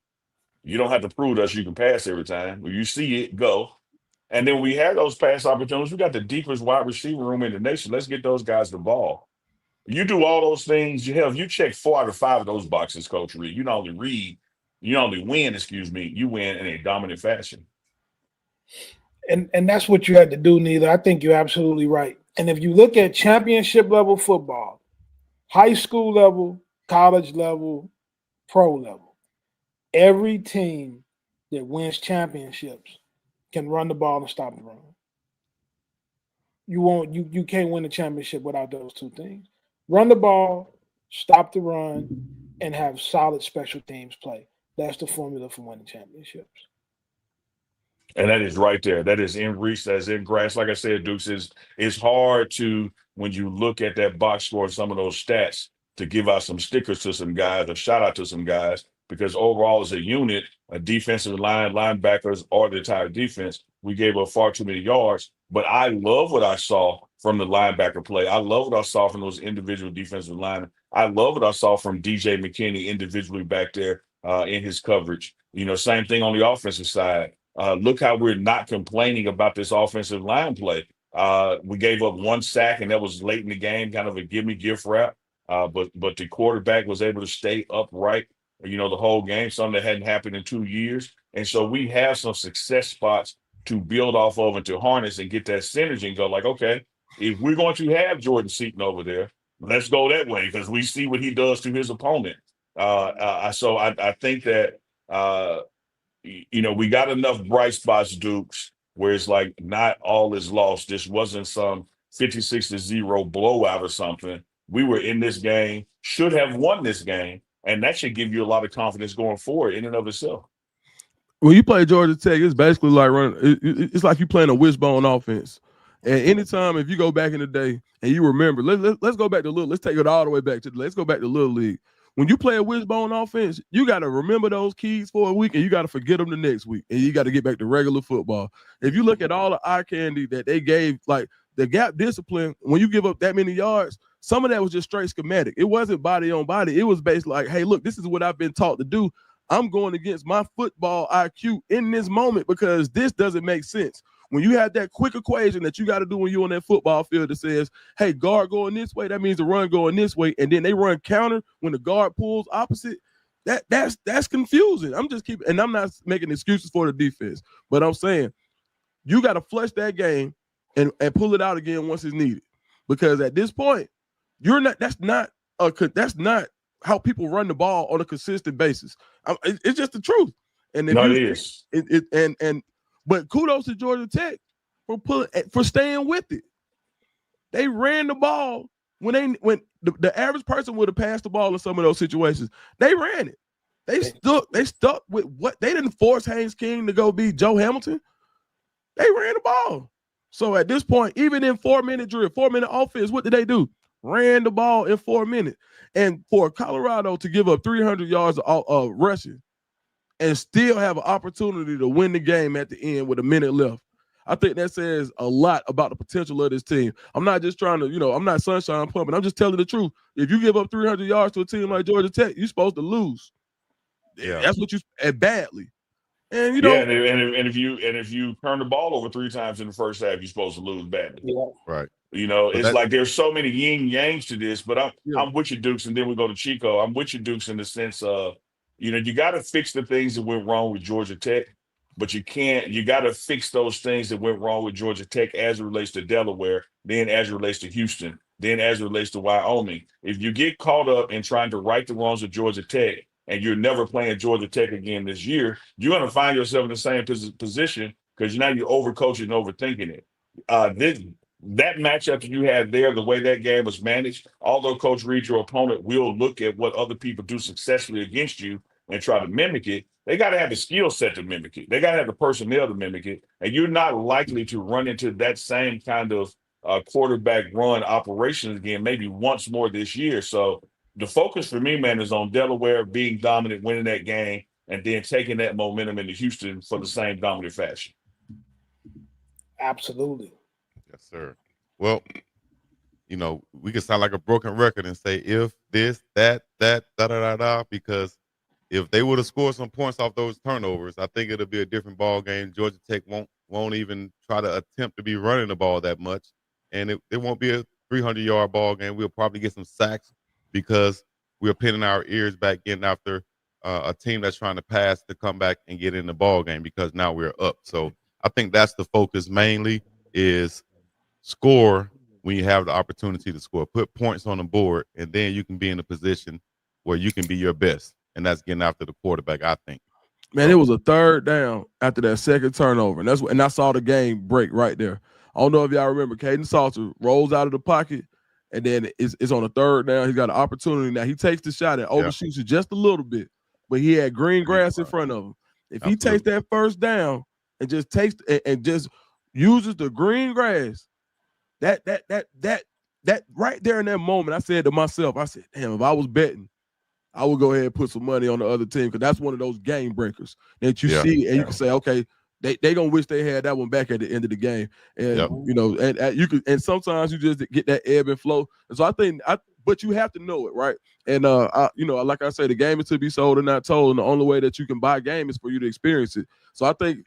You don't have to prove to us you can pass every time. When you see it, go. And then we had those pass opportunities. We got the deepest wide receiver room in the nation. Let's get those guys the ball. You do all those things. If you check 4 out of 5 of those boxes, Coach Reed, you not only win, you win in a dominant fashion. And that's what you had to do, Neither. I think you're absolutely right. And if you look at championship level football, high school level, college level, pro level, every team that wins championships can run the ball and stop the run. You can't win a championship without those two things. Run the ball, stop the run, and have solid special teams play. That's the formula for winning championships. And that is right there. That is in reach. That's in grass. Like I said, Dukes, it's hard to, when you look at that box score, some of those stats, to give out some stickers to some guys or shout out to some guys, because overall as a unit, a defensive line, linebackers, or the entire defense, we gave up far too many yards. But I love what I saw from the linebacker play. I love what I saw from those individual defensive linemen. I love what I saw from DJ McKinney individually back there in his coverage. Same thing on the offensive side. Look how we're not complaining about this offensive line play. We gave up 1 sack, and that was late in the game, kind of a gimme gift wrap. But the quarterback was able to stay upright, the whole game, something that hadn't happened in 2 years. And so we have some success spots to build off of and to harness and get that synergy and go like, okay, if we're going to have Jordan Seaton over there, let's go that way because we see what he does to his opponent. So I think that we got enough bright spots, Dukes, where it's like not all is lost. This wasn't some 56-0 blowout or something. We were in this game, should have won this game, and that should give you a lot of confidence going forward in and of itself. When you play Georgia Tech, it's basically like running. It's like you playing a wishbone offense. And anytime, if you go back in the day and you remember, let's go back to little. Let's take it all the way back to. Let's go back to Little League. When you play a wishbone offense, you got to remember those keys for a week, and you got to forget them the next week, and you got to get back to regular football. If you look at all the eye candy that they gave, like the gap discipline, when you give up that many yards, some of that was just straight schematic. It wasn't body on body. It was based like, hey, look, this is what I've been taught to do. I'm going against my football IQ in this moment because this doesn't make sense. When you have that quick equation that you got to do when you're on that football field that says, hey, guard going this way, that means the run going this way, and then they run counter when the guard pulls opposite, that's confusing. And I'm not making excuses for the defense, but I'm saying you got to flush that game and pull it out again once it's needed. Because at this point, that's not how people run the ball on a consistent basis. It's just the truth. And if No, you it is. but kudos to Georgia Tech for staying with it. They ran the ball when the average person would have passed the ball in some of those situations. They ran it. They stuck with what they didn't force Haynes King to go be Joe Hamilton. They ran the ball. So at this point, even in 4-minute drill, 4-minute offense, what did they do? Ran the ball in 4 minutes. And for Colorado to give up 300 yards of rushing and still have an opportunity to win the game at the end with a minute left, I think that says a lot about the potential of this team. I'm not just trying to, I'm not sunshine pumping. I'm just telling the truth. If you give up 300 yards to a team like Georgia Tech, you're supposed to lose. Yeah. That's what badly. And and if you turn the ball over 3 times in the first half, you're supposed to lose badly. Yeah. Right. It's like there's so many yin yangs to this, but I'm with you, Dukes, and then we go to Chico. I'm with you, Dukes, in the sense of, you got to fix the things that went wrong with Georgia Tech, but you got to fix those things that went wrong with Georgia Tech as it relates to Delaware, then as it relates to Houston, then as it relates to Wyoming. If you get caught up in trying to right the wrongs of Georgia Tech and you're never playing Georgia Tech again this year, you're going to find yourself in the same position because now you're overcoaching and overthinking it. That matchup that you had there, the way that game was managed, although Coach Reed, your opponent, will look at what other people do successfully against you and try to mimic it, they got to have the skill set to mimic it. They got to have the personnel to mimic it. And you're not likely to run into that same kind of quarterback run operation again, maybe once more this year. So the focus for me, man, is on Delaware being dominant, winning that game, and then taking that momentum into Houston for the same dominant fashion. Absolutely. Yes, sir. Well, we can sound like a broken record and say if this, that, da da da da, because if they would have scored some points off those turnovers, I think it'll be a different ball game. Georgia Tech won't even try to attempt to be running the ball that much, and it won't be a 300-yard ball game. We'll probably get some sacks because we're pinning our ears back in after a team that's trying to pass to come back and get in the ball game because now we're up. So I think that's the focus mainly is score when you have the opportunity to score. Put points on the board, and then you can be in a position where you can be your best, and that's getting after the quarterback, I think. Man, it was a 3rd down after that second turnover, and I saw the game break right there. I don't know if y'all remember, Caden Salter rolls out of the pocket, and then it's on a 3rd down. He's got an opportunity now. He takes the shot and overshoots it just a little bit, but he had green grass in front of him. If he takes that 1st down and just takes and just uses the green grass, that right there in that moment, I said to myself, I said, damn, if I was betting, I would go ahead and put some money on the other team because that's one of those game breakers that you see and you can say, okay, they gonna wish they had that one back at the end of the game. And and you could, and sometimes you just get that ebb and flow. And so I think but you have to know it, right? And like I say, the game is to be sold and not told, and the only way that you can buy a game is for you to experience it. So I think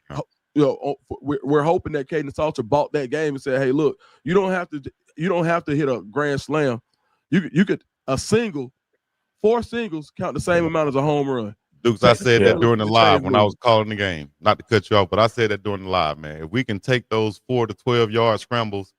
we're hoping that Caden Salter bought that game and said, hey, look, you don't have to hit a grand slam. You could a single. 4 singles count the same amount as a home run. Dukes, I said that during the live when I was calling the game. Not to cut you off, but I said that during the live, man. If we can take those 4 to 12-yard scrambles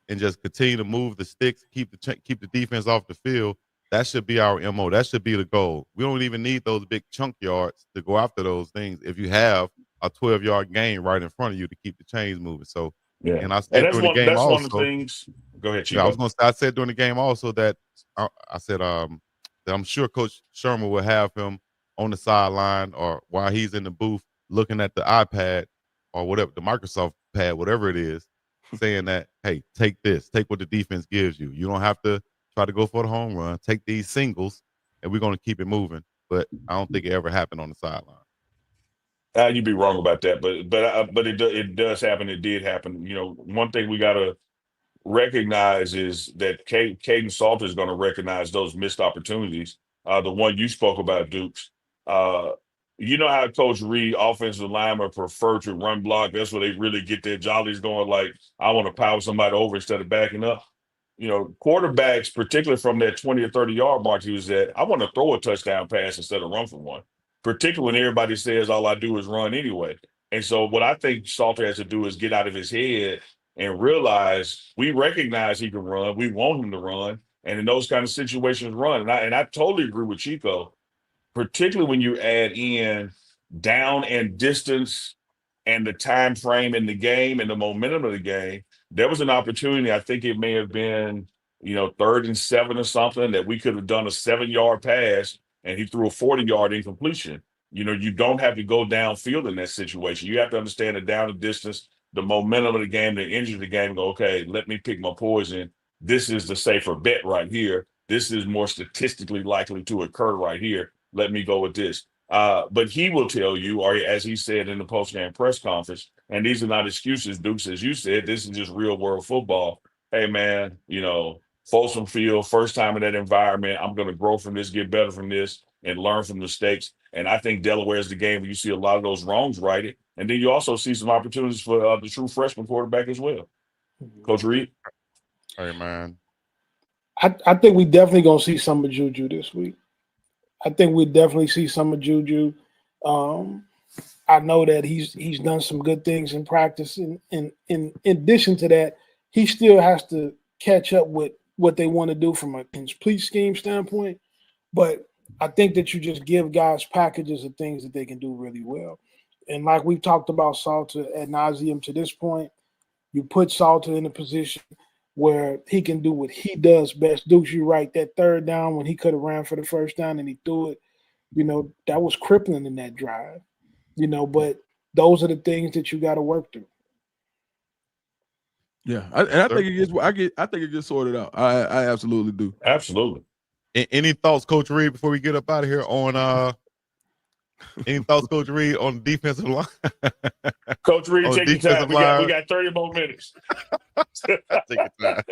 and just continue to move the sticks, keep the defense off the field, that should be our MO. That should be the goal. We don't even need those big chunk yards to go after those things if you have a 12-yard gain right in front of you to keep the chains moving. So, and I said during the game also. One of the things. Go ahead, Chico. I said during the game also that I said that I'm sure Coach Sherman will have him on the sideline or while he's in the booth looking at the iPad or whatever, the Microsoft pad, whatever it is, saying that, hey, take this, take what the defense gives you. You don't have to try to go for the home run. Take these singles, and we're going to keep it moving. But I don't think it ever happened on the sideline. You'd be wrong about that, but it does happen. It did happen. One thing we got to recognize is that Caden Salter is going to recognize those missed opportunities. The one you spoke about, Dukes. You know how Coach Reed, offensive linemen prefer to run block. That's where they really get their jollies going. Like, I want to power somebody over instead of backing up. Quarterbacks, particularly from that 20 or 30-yard mark he was at, I want to throw a touchdown pass instead of run for one, particularly when everybody says all I do is run anyway. And so what I think Salter has to do is get out of his head and realize we recognize he can run. We want him to run. and in those kind of situations run. And I totally agree with Chico, particularly when you add in down and distance and the time frame in the game and the momentum of the game. There was an opportunity. I think it may have been, 3rd and 7 or something, that we could have done a 7-yard pass and he threw a 40-yard incompletion. You don't have to go downfield in that situation. You have to understand the down and distance, the momentum of the game, the energy of the game. Go, okay, let me pick my poison. This is the safer bet right here. This is more statistically likely to occur right here. Let me go with this. But he will tell you, or as he said in the post-game press conference, and these are not excuses, Dukes, as you said, this is just real world football. Hey, man, Folsom Field, first time in that environment. I'm going to grow from this, get better from this, and learn from mistakes. And I think Delaware is the game where you see a lot of those wrongs righted. And then you also see some opportunities for the true freshman quarterback as well. Coach Reed? Hey, man. I think we definitely going to see some of Juju this week. I think we'll definitely see some of Juju. I know that he's done some good things in practice. And in addition to that, he still has to catch up with what they want to do from a complete scheme standpoint. But I think that you just give guys packages of things that they can do really well. And like we've talked about Salter ad nauseum to this point, you put Salter in a position where he can do what he does best. Dukes, you right, that third down when he could have ran for the first down and he threw it, that was crippling in that drive. But those are the things that you got to work through. Yeah, I think it gets sorted out. I absolutely do. Absolutely. Any thoughts, Coach Reed, before we get up out of here on any thoughts, Coach Reed, on the defensive line? Coach Reed, take your time. We got 30 more minutes. Take your time.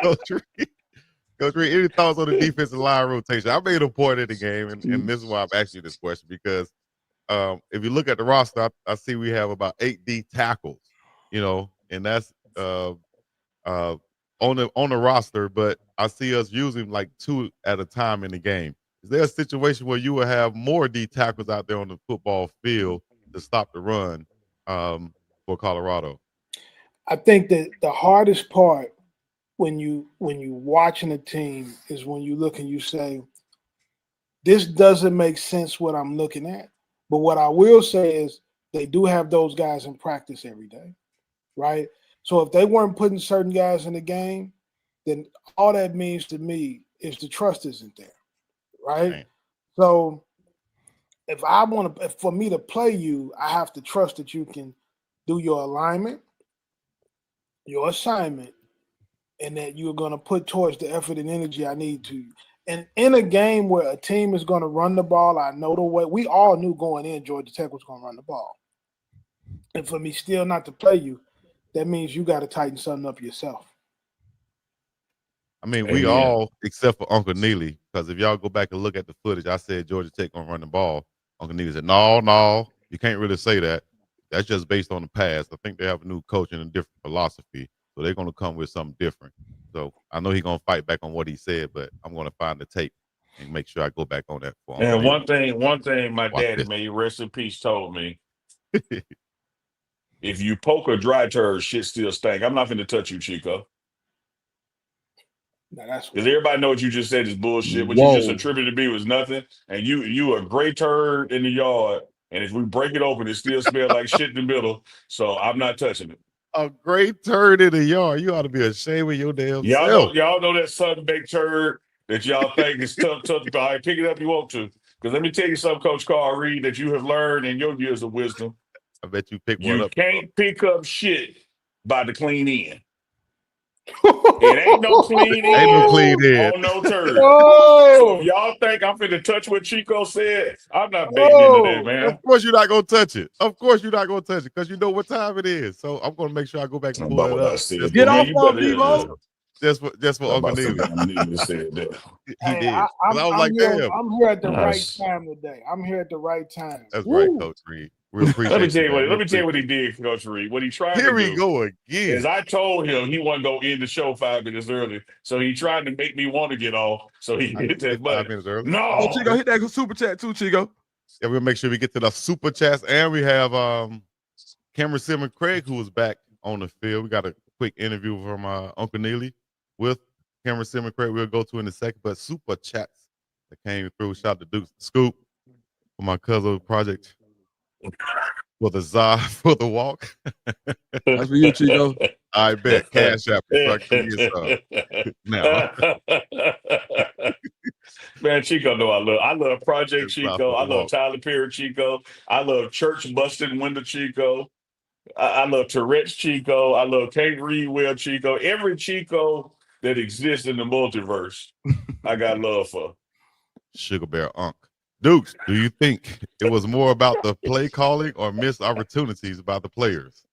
Coach Reed, any thoughts on the defensive line rotation? I made a point in the game, and this is why I'm asking you this question, because if you look at the roster, I see we have about 8 D tackles, and that's on the roster, but I see us using like 2 at a time in the game. Is there a situation where you will have more D tackles out there on the football field to stop the run for Colorado? I think that the hardest part when you watching a team is when you look and you say, this doesn't make sense what I'm looking at. But what I will say is they do have those guys in practice every day, right? So if they weren't putting certain guys in the game, then all that means to me is the trust isn't there, right? Right. So for me to play you, I have to trust that you can do your alignment, your assignment, and that you're going to put towards the effort and energy I need to. And in a game where a team is going to run the ball, I know the way. We all knew going in Georgia Tech was going to run the ball. And for me still not to play you, that means you got to tighten something up yourself. I mean, we all, except for Uncle Neely, because if y'all go back and look at the footage, I said Georgia Tech going to run the ball. Uncle Neely said, no, you can't really say that. That's just based on the past. I think they have a new coach and a different philosophy, so they're going to come with something different. So I know he's going to fight back on what he said, but I'm going to find the tape and make sure I go back on that for him. And one thing my daddy, may he rest in peace, told me, if you poke a dry turd, shit still stank. I'm not going to touch you, Chico. Because everybody know what you just said is bullshit. What you just attributed to me was nothing. And you a gray turd in the yard. And if we break it open, it still smells like shit in the middle. So I'm not touching it. A great turd in the yard. You ought to be ashamed of your damn self. Y'all know that sun-baked turd that y'all think is tough to buy. Pick it up if you want to. Because let me tell you something, Coach Carl Reed, that you have learned in your years of wisdom. I bet you pick one up. You can't pick up shit by the clean end. It ain't no clean end on no turd. So if y'all think I'm finna touch what Chico said, I'm not baiting into that, man. Of course you're not gonna touch it. Of course you're not gonna touch it because you know what time it is. So I'm gonna make sure I go back and pull it up. Get off on Devo. Just for Uncle Neely. He did. I was like, damn. I'm here at the right time today. I'm here at the right time. That's right, Coach Reed. We appreciate Let me tell you what he did, Coach Reed. What he tried to do. Here we go again. Is I told him he wasn't gonna end the show 5 minutes early, so he tried to make me want to get off. So he hit that button. 5 minutes early. No, Oh, Chico, hit that super chat too, Chico. Yeah, we'll make sure we get to the super chats, and we have Cameron Simmons Craig, who was back on the field. We got a quick interview from Uncle Neely with Cameron Simmons credit we'll go to in a second, but super chats that came through. Shout out to Duke Scoop for my cousin project for the Za for the walk. That's for you, Chico. I bet. Cash app me so I can get some now. Man, Chico, know I love Project It's Za Chico. for I the love walk. Tyler Perry Chico. I love Church Busted Window Chico. I love Tourette's Chico. I love Kate Reed Well Chico. Every Chico that exists in the multiverse, I got love for. Sugar Bear Unk. Dukes, do you think it was more about the play calling or missed opportunities about the players?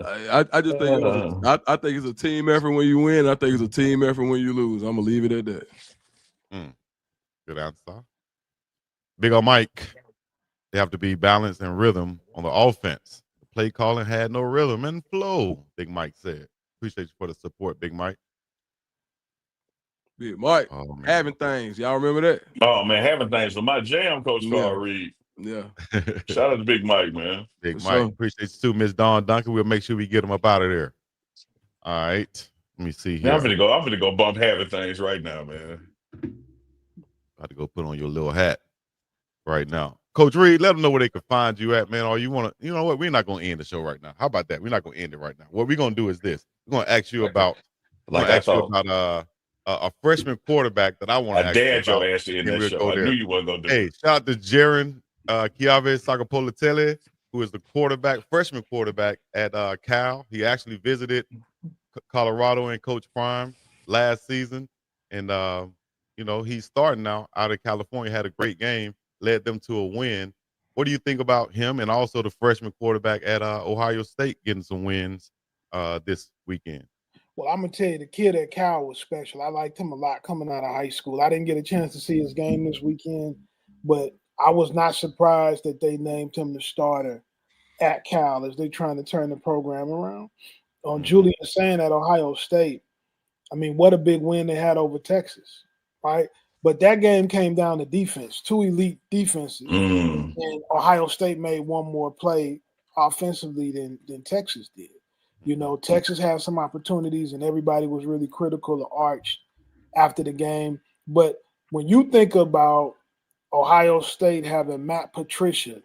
I just think I think it's a team effort when you win. I think it's a team effort when you lose. I'm gonna leave it at that. Good answer. Big O Mike, they have to be balanced and rhythm on the offense. The play calling had no rhythm and flow, Big Mike said. Appreciate you for the support, Big Mike. Big Mike, having things. Y'all remember that? Oh man, having things for my jam coach Carl Reed. Yeah. Shout out to Big Mike, man. Big Mike. Appreciate you too, Miss Dawn Duncan. We'll make sure we get him up out of there. All right. Let me see here. Now I'm gonna go bump having things right now, man. About to go put on your little hat right now. Coach Reed, let them know where they can find you at, man. Or you want to, you know what? We're not going to end the show right now. How about that? We're not going to end it right now. What we're going to do is this. We're going to ask you about, a freshman quarterback that I want to ask you about. I dared your ass to end that show. I knew you weren't going to do it. Hey, shout out to Jaron Chiave Sagapolitelli, who is the freshman quarterback at Cal. He actually visited Colorado and Coach Prime last season. And, he's starting now out of California, had a great game, led them to a win. What do you think about him and also the freshman quarterback at Ohio State getting some wins this weekend? Well, I'm going to tell you, the kid at Cal was special. I liked him a lot coming out of high school. I didn't get a chance to see his game this weekend, but I was not surprised that they named him the starter at Cal as they're trying to turn the program around. On Julian saying at Ohio State, I mean, what a big win they had over Texas, right? But that game came down to defense, two elite defenses. And Ohio State made one more play offensively than Texas did. You know, Texas had some opportunities, and everybody was really critical of Arch after the game. But when you think about Ohio State having Matt Patricia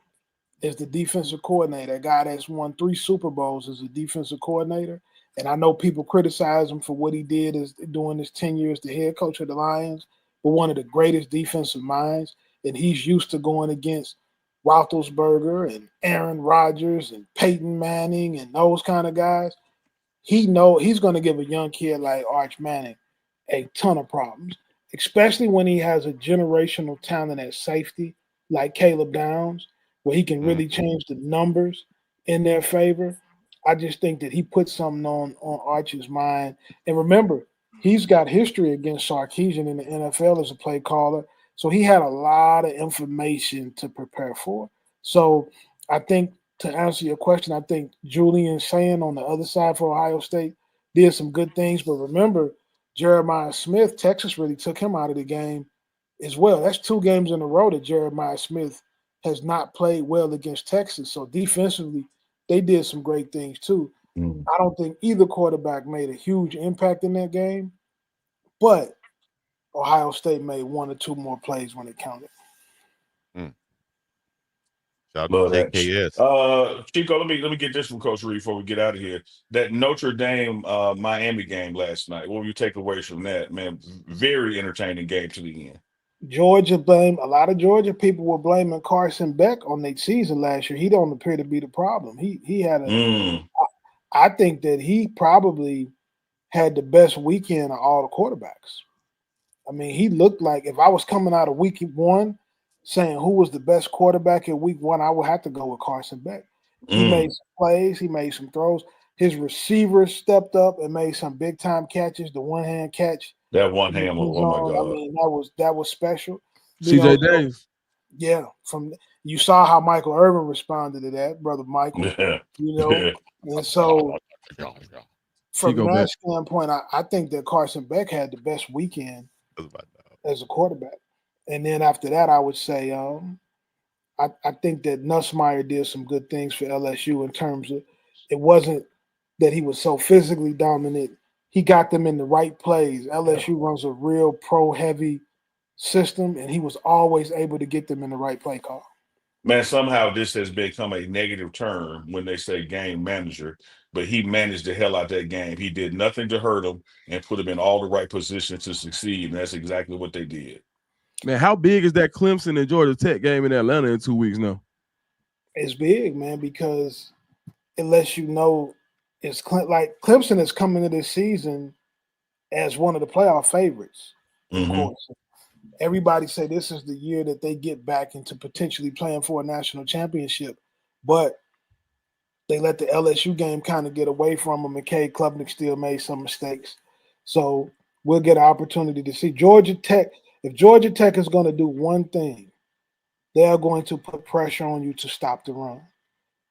as the defensive coordinator, a guy that's won 3 Super Bowls as a defensive coordinator, and I know people criticize him for what he did as during his tenure as the head coach of the Lions, but one of the greatest defensive minds, and he's used to going against Roethlisberger and Aaron Rodgers and Peyton Manning and those kind of guys. He's going to give a young kid like Arch Manning a ton of problems, especially when he has a generational talent at safety like Caleb Downs, where he can really change the numbers in their favor. I just think that he put something on Arch's mind. And remember, he's got history against Sarkisian in the NFL as a play caller. So he had a lot of information to prepare for. So I think, to answer your question, I think Julian Saying on the other side for Ohio State did some good things. But remember, Jeremiah Smith, Texas really took him out of the game as well. That's 2 games in a row that Jeremiah Smith has not played well against Texas. So defensively, they did some great things too. I don't think either quarterback made a huge impact in that game, but Ohio State made 1 or 2 more plays when it counted. Shout out to JKS. Chico, let me get this from Coach Reed before we get out of here. That Notre Dame Miami game last night. What will you take away from that, man? Very entertaining game to the end. Georgia a lot of Georgia people were blaming Carson Beck on their season last year. He don't appear to be the problem. He had I think that he probably had the best weekend of all the quarterbacks. I mean, he looked like, if I was coming out of week 1 saying who was the best quarterback in week 1, I would have to go with Carson Beck. He made some plays. He made some throws. His receivers stepped up and made some big time catches. The one-hand catch. That one hand was, oh my God. I mean, that was special. CJ Davis. Yeah. You saw how Michael Irvin responded to that, brother Michael. And so from that standpoint, I think that Carson Beck had the best weekend as a quarterback. And then after that, I would say I think that Nussmeier did some good things for LSU in terms of, it wasn't that he was so physically dominant he got them in the right plays. LSU runs a real pro-heavy system, and he was always able to get them in the right play call. Man, somehow this has become a negative term when they say game manager, but he managed the hell out that game. He did nothing to hurt them and put them in all the right positions to succeed. And that's exactly what they did. Man, how big is that Clemson and Georgia Tech game in Atlanta in 2 weeks now? It's big, man, because it lets you know it's like Clemson is coming into this season as one of the playoff favorites, of course. Everybody say this is the year that they get back into potentially playing for a national championship, but they let the LSU game kind of get away from them, and Cade Klubnik still made some mistakes. So we'll get an opportunity to see Georgia Tech. If Georgia Tech is going to do one thing, they are going to put pressure on you to stop the run.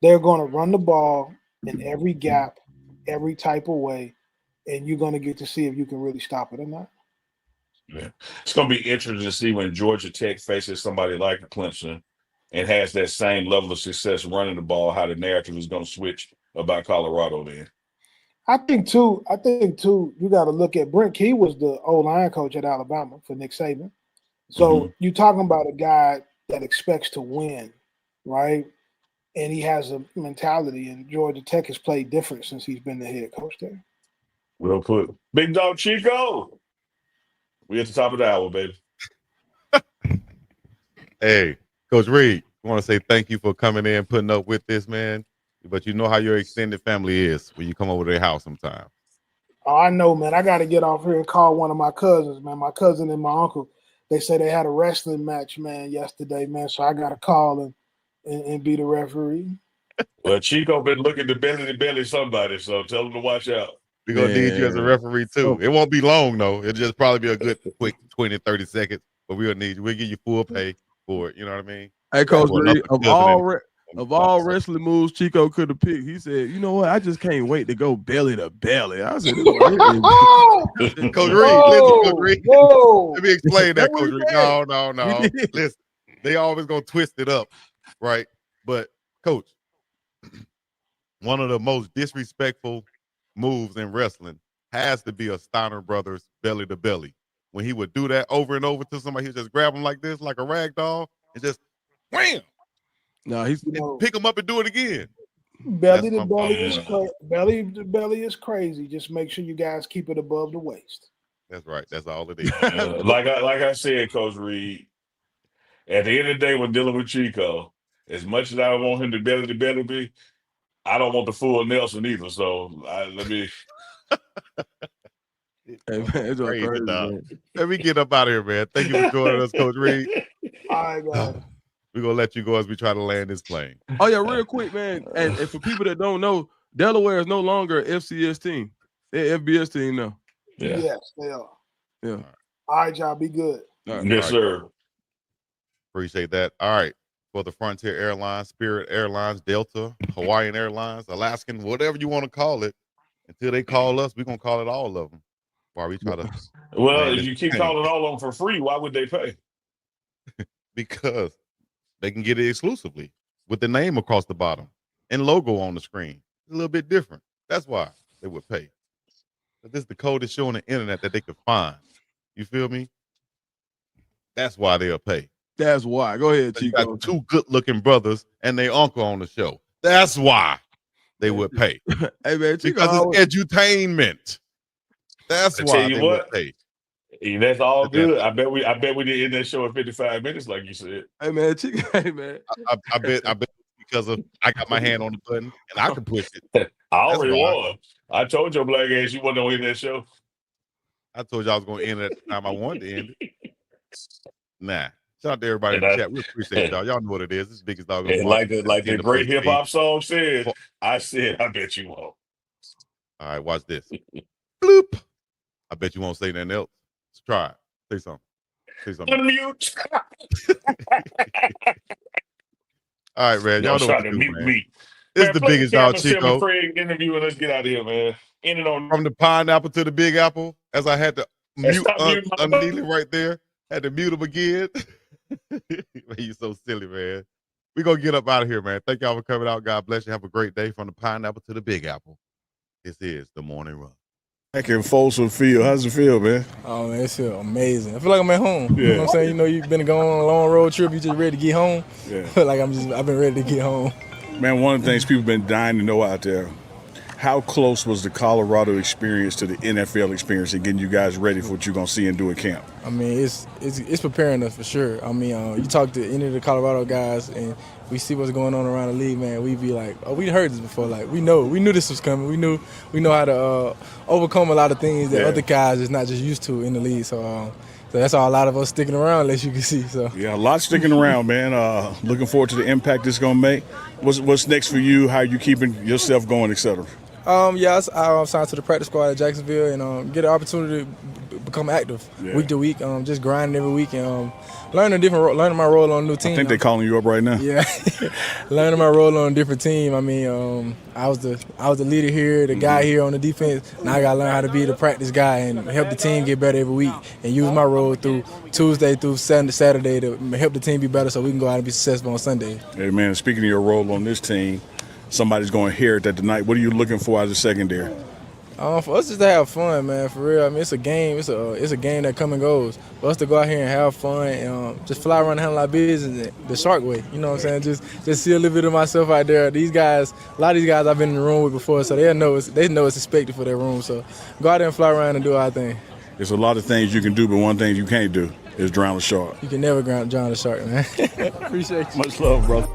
They're going to run the ball in every gap, every type of way, and you're going to get to see if you can really stop it or not. Yeah. It's going to be interesting to see when Georgia Tech faces somebody like Clemson and has that same level of success running the ball, how the narrative is going to switch about Colorado then. I think too, you got to look at Brent Key was the O-line coach at Alabama for Nick Saban. So you're talking about a guy that expects to win, right? And he has a mentality, and Georgia Tech has played different since he's been the head coach there. Well put. Big Dog Chico. We at the top of the hour, baby. Hey, Coach Reed, I want to say thank you for coming in, putting up with this, man. But you know how your extended family is when you come over to their house sometime. Oh, I know, man. I got to get off here and call one of my cousins, man. My cousin and my uncle, they say they had a wrestling match, man, yesterday, man. So I got to call and be the referee. Well, Chico been looking to belly somebody, so tell him to watch out. We're going to need you as a referee, too. It won't be long, though. It'll just probably be a good quick 20, 30 seconds. But we'll need you. We'll give you full pay for it. You know what I mean? Hey, Coach Reed, of all wrestling moves Chico could have picked, he said, you know what? I just can't wait to go belly to belly. I said, Coach Reed, listen, Coach Reed. Let me explain that, Coach Reed. No. Listen, they always going to twist it up, right? But, Coach, one of the most disrespectful moves in wrestling has to be a Steiner Brothers belly to belly. When he would do that over and over to somebody, he would just grab him like this, like a rag doll, and just wham. No, he's pick him up and do it again. Belly to belly is crazy. Just make sure you guys keep it above the waist. That's right. That's all it is. Like I said, Coach Reed, at the end of the day, when dealing with Chico, as much as I want him to belly be, I don't want the full Nelson either. So let me. Hey, man, it's crazy, man. Let me get up out of here, man. Thank you for joining us, Coach Reed. All right, guys. We're going to let you go as we try to land this plane. Oh, yeah, real quick, man. And for people that don't know, Delaware is no longer an FCS team. They're an FBS team now. Yeah. Yes, they are. Yeah. All right, y'all. Be good. Right. Yes, sir. Appreciate that. All right. For the Frontier Airlines, Spirit Airlines, Delta, Hawaiian Airlines, Alaskan, whatever you want to call it, until they call us, we're going to call it all of them. While we try to. Well, if you keep calling all of them for free, why would they pay? Because they can get it exclusively with the name across the bottom and logo on the screen. It's a little bit different. That's why they would pay. But this is the code that's showing the internet that they could find. You feel me? That's why they'll pay. That's why. Go ahead, Chico. You got two good-looking brothers and their uncle on the show. That's why they would pay. Hey, man, Chico, because it's edutainment. That's why they would pay. That's all good. I bet we did end that show in 55 minutes, like you said. Hey man, hey man. I bet because of I got my hand on the button and I can push it. I already won. I told your black ass you wasn't gonna end that show. I told you I was gonna end it at the time I wanted to end it. Nah. Shout out to everybody in the chat. We appreciate y'all. Y'all know what it is. It's the biggest dog. Like the great hip hop song said, I said, I bet you won't. All right, watch this. Bloop. I bet you won't say nothing else. Let's try it. Say something. Say something. Unmute. All right, man. Y'all know what to do, mute man. me. This is the biggest dog, Chico. Craig interview and let's get out of here, man. Ending on from the pineapple to the big apple, as I had to mute Neely right there. Had to mute him again. Man, you so silly, man. We're going to get up out of here, man. Thank y'all for coming out. God bless you. Have a great day from the pineapple to the big apple. This is the Morning Run. Back in Folsom Field, how's it feel, man? Oh man, it feels amazing. I feel like I'm at home. You Yeah. know what I'm saying? You know, you've been going on a long road trip, you just ready to get home. Yeah. I feel like I've been ready to get home. Man, one of the things people been dying to know out there, how close was the Colorado experience to the NFL experience and getting you guys ready for what you're gonna see and do at camp? I mean, it's preparing us for sure. I mean, you talk to any of the Colorado guys and we see what's going on around the league, man. We be like, oh, we heard this before. Like we knew this was coming. We know how to overcome a lot of things that other guys is not just used to in the league. So that's all a lot of us sticking around, as you can see. So Yeah, a lot sticking around, man. Looking forward to the impact it's gonna make. What's next for you? How are you keeping yourself going, etc.? I signed to the practice squad at Jacksonville and get an opportunity to become active week to week. Just grinding every week and learning my role on a new team. I think they're calling you up right now. Yeah, learning my role on a different team. I mean, I was the leader here, the guy here on the defense. Now I gotta learn how to be the practice guy and help the team get better every week and use my role through Tuesday through Saturday to help the team be better so we can go out and be successful on Sunday. Hey, man, speaking of your role on this team, somebody's going to inherit that tonight. What are you looking for as a secondary? For us just to have fun, man, for real. I mean, it's a game. It's a game that come and goes. For us to go out here and have fun and just fly around and handle our business the shark way. You know what I'm saying? Just see a little bit of myself out there. These guys, a lot of these guys I've been in the room with before, so they know it's expected for their room. So go out there and fly around and do our thing. There's a lot of things you can do, but one thing you can't do is drown a shark. You can never drown a shark, man. Appreciate you. Much love, brother.